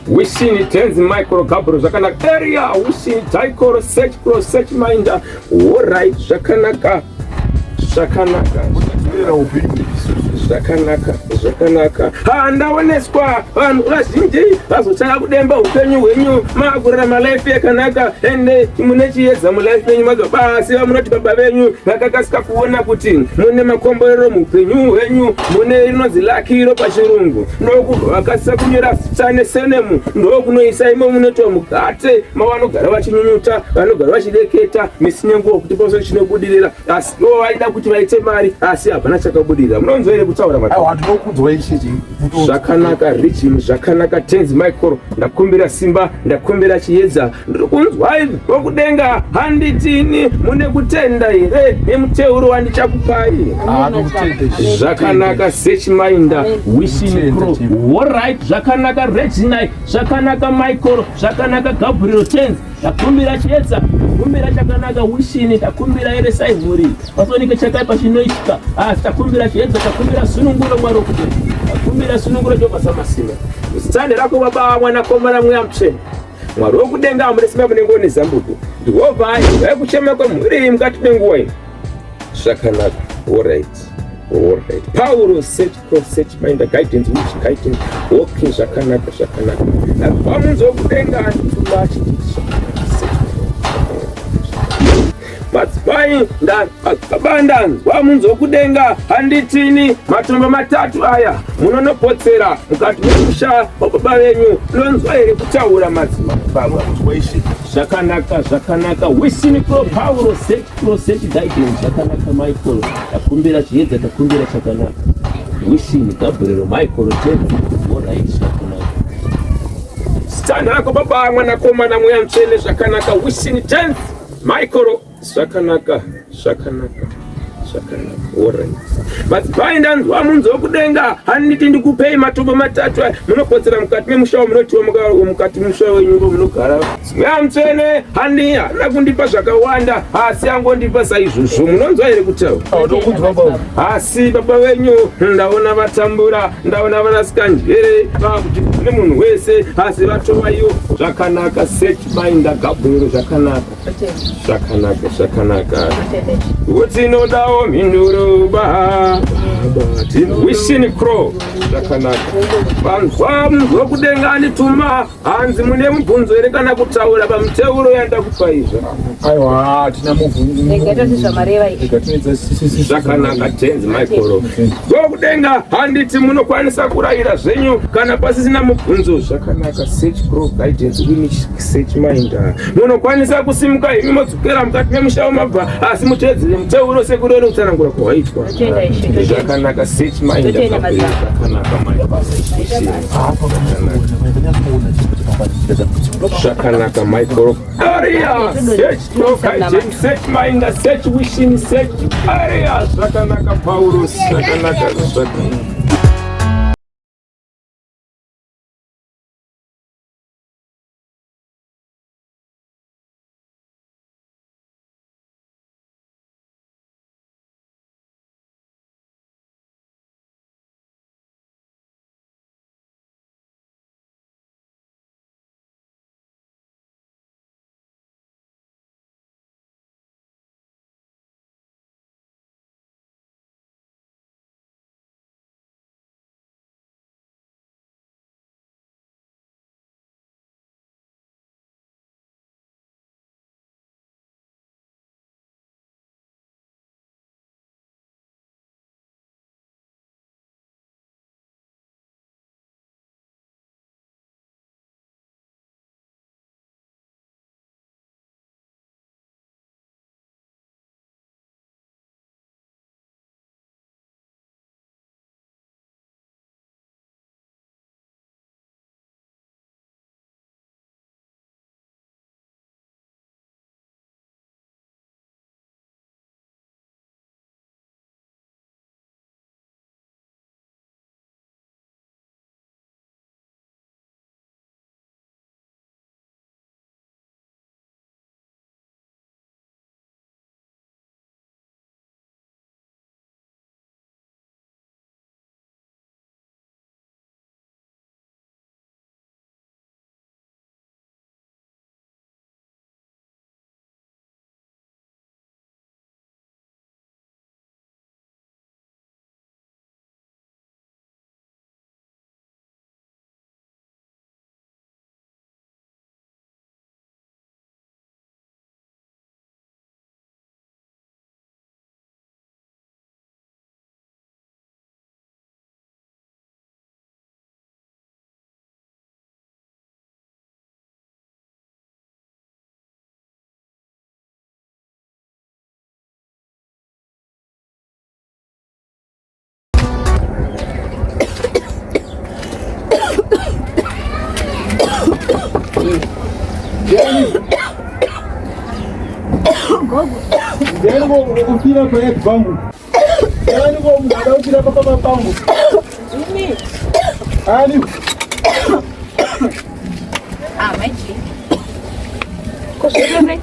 Wishini tenzi Michael Gabriel zvakanaka. Area wishini Daikoro search Kro, search Mainda. All right, zvakanaka. Ndaoneswa vanhu vazhinji vazotanga kudemba upenyu hwenyu makurarama life yakanaka ende mune chiedza mulife yenyu madzibaba. Asi vamunoti baba venyu vakakasika kuona kuti mune makomborero muupenyu hwenyu, mune rinonzi lakiro pachirungu. Vakasisa kunyora zita nesenemu ndokunoisa imo munotwa mugate mavanogara vachinyunyuta, vanogara vachideketa misi nenguva kuti pausati chinobudirira. Asi vaida kuti vaite mari asi hapana chakabudirira. Munonzwa here kutaura zvakanaka Richard, zvakanaka tenzi Michael. Ndakumbira simba, ndakumbira chiedza. Ndiri kunzwa izvi wokudenga handitini mune kutenda here nemuteuro wandichakupai. Zvakanaka search Mainda wishini Kro. All right, zvakanaka Regina, zvakanaka Michael, zvakanaka Gabriel tenzi. Ndakumbira chiedza, ndakumbira chakanaka wishini, ndakumbira here saivhuri pasonike chakaipa chinoitika. Asi takumbira chiedza, takumbira sununguro mwari wokudenga, takumbira sununguro Jehovha Samasina. Musitsande rako baba mwanakomana mweya mutsvene. Mwari wokudenga munesimba munenge nezambuko. Jehovha vaikuchema kwamuri mukati menguva ino. Zvakanaka. All right. Alright. Power set mind guidance which guidance walking zvakanaka. Pamunzo kudenga too much. Madzimai akabandanzwa munzo kudenga handitini matombo matatu aya munonopotsera mukati memusha wababa venyu nonzwa here kutaura madzimai baba zvakanaka wishing for power set guidance zvakanaka Michael takumbira chiedza takumbira chakanaka wishing Gabriel Michael tenzi alright zvakanaka stand rako baba mwanakomana mweya mutsvene zvakanaka wishing tenzi Michael zvakanaka alright madzimai ndanzwa munzo kudenga handiti ndikupei matombo matatu munopotsera mukati memusha munotiwa mukati memusha wenyumba munogara mweya mutsvene handina kundipa zvakawanda asi angondipa saizvozvo munonzwa here kutaura asi baba venyu ndaona vatambura ndaona vanasika njere vakuti kune munhu wese asi vatova iyo zvakanaka set mind Gabriel zvakanaka utinodawo minduro baba wishing crow zvakanaka vanzwa munzwa kudenga andituma hanzi mune mubvunzo here kana kutaura pamuteuro yandakupa izva aiwa tina zvakanaka tenzi Michael kudenga handiti munokwanisa kurayira zvenyu kana pasisina mubvunzo zvakanaka search pro guidance wini search mind munokwanisa kusimuka imi modzokera mukati memusha wamabva asi muteedzere muteuro sekuru unotsanangura kwaitwa zvakanaka search mind zvakanaka Michael area search pro guidance search mind search wishing search area zvakanaka Paulo zvakanaka Ukira kwa yetu bangu. Yaani kwa mdada ukira kwa baba bangu. Nini? Ali. Maji. Koshirene.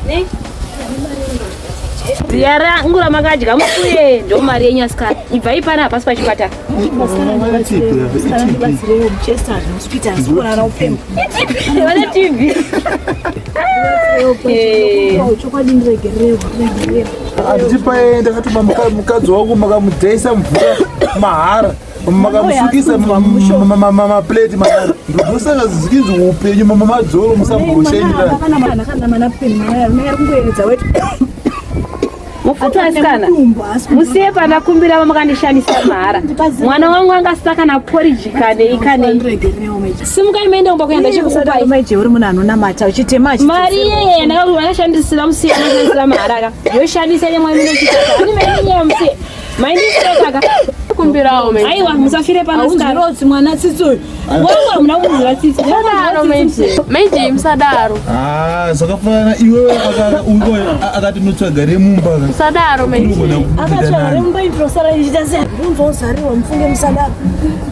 Ne? Yara ngura makadya mukuye ndo mari yenyu asikana. Ibva ipana pasi pachipatara. Wane TV. Andipai ndakatuma mukadzi wangu makamudhaisa mvura mahara makamusukisa mapleti mahara ndosaka zvikinzi upenyu mamadzoro musambogoshainirana mufutuasikana musiye pana kumbira makandishandisa mahara mwana wangu angasaka na poriji kanei simukaimende kumba kuenda chikukupai mari iyeye ndakashandisira musiye anoshandisira mahara yoshandisa nemwe minochitaka ani maininyeyo musiye maindisirotaka kumbirawo aiwa musafire panasikana mwana tsitsoyo wanga muna kuzira tsitsi meiji musadaro zvakafanana iwewe akati notsvagare mumba musadaro akachagare mumba introsara ichita seunzozariwa mufunge musadaro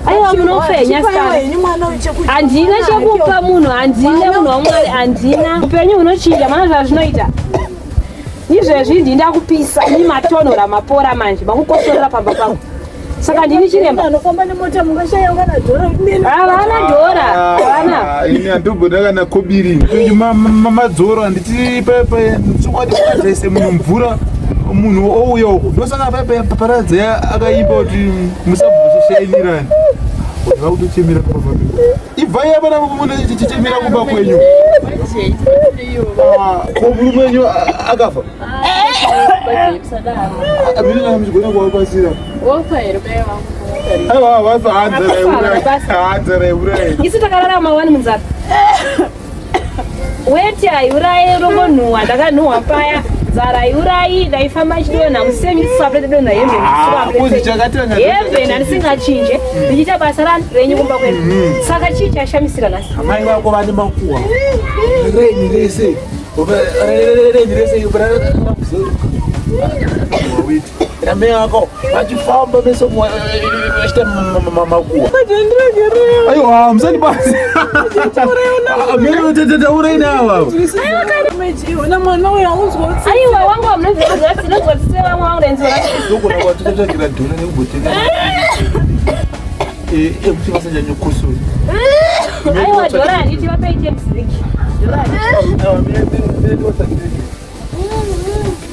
aiwa munofenya sikana handina chekupa munhu handina munhu wamwari handina upenyu hunochinja mana zvazvinoita izvezvi ndinda kupisa ini matonhora mapora manje makukosorera pamba pangu saka ndini chiremba anofamba nemota mungashaya kana dhora havana dhora havana ini handombodakana kobiri madzoro handiti chokwadi akadhaise munhu mvura munhu ouya uko ndosaka paparadze akaimba kuti musamboshainirani vakutochemera kupafambi ibvai apana mune chichemera kumba kwenyu komurume wenyu akafa amina muchigona kuvabatsira aiwa vafa hanzara yeurai isu takararama wani munzara weti haiurai rongonhuhwa ndakanhuhwa paya nzara haiurai ndaifamba chidonha musemisapurete donha hembe handisingachinje ndichiita basa renyu kumba kwenu saka chii chashamisira nhasi amai vako vane makuhwa renyu rese amai vako vachifamba vese vachita makuhwa aiwa musandibasi amaitataurai naavavo aiwa wangu wamunozvinozvatsise vamwe vangu renzodogona kwatitotsvagira dhona nekubhotenga ekuti vasanyanyokosori aiwa dhora handiti vapeite muziki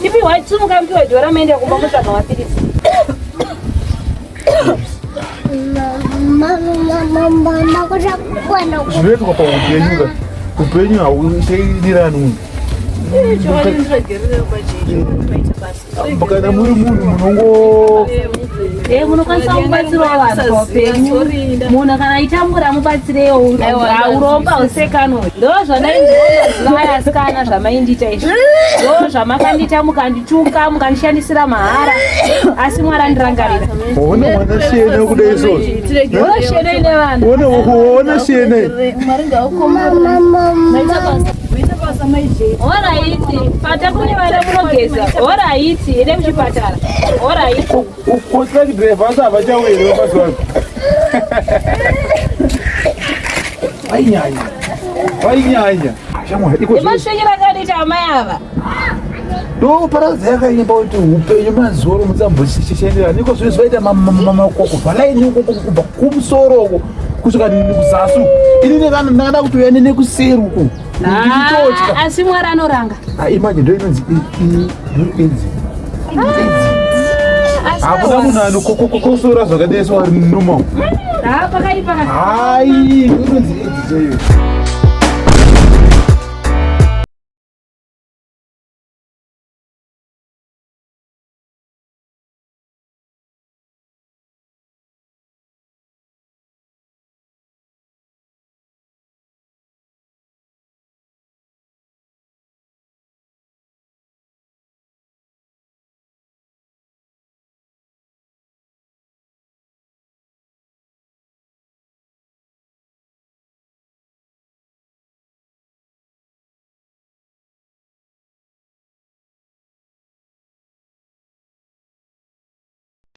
ipi watsumuka mpiwa dhora maende kumba kutsvaga mapirisi zvinoitwa paupenyu upenyu hauchainirani kana muri munhu munongo munokwanisa kubatsirawo vanhu paupenyu munhu kana itambura mubatsirewo auromba usekano ndo zvadai ndionaziva asikana zvamaindita izvi ndo zvamakandita mukandituka mukandishandisira mahara asi mwari andirangarira ona mwana shene kudai izvozvo ona shene ine vanhu ona shene oraiti pata kune vana munogeza oraiti ine muchipatara oraiti kotraki driver asi havachawere mazuva vainyanya imasvikira kadita amai ava ndoparadza yakaimba kuti upenyu mazoro mutsamboshainira niko zvino zvaita makoko valaini kubva kumusoro uko kusvika kuzasi ini ndakada kutoya nekuseri uko asi mwari anoranga imanje ndo inonzi edzi hakuna munhu anokokosora zvakadaiswa nomau pakaipa hai inonzi edzi chaiyo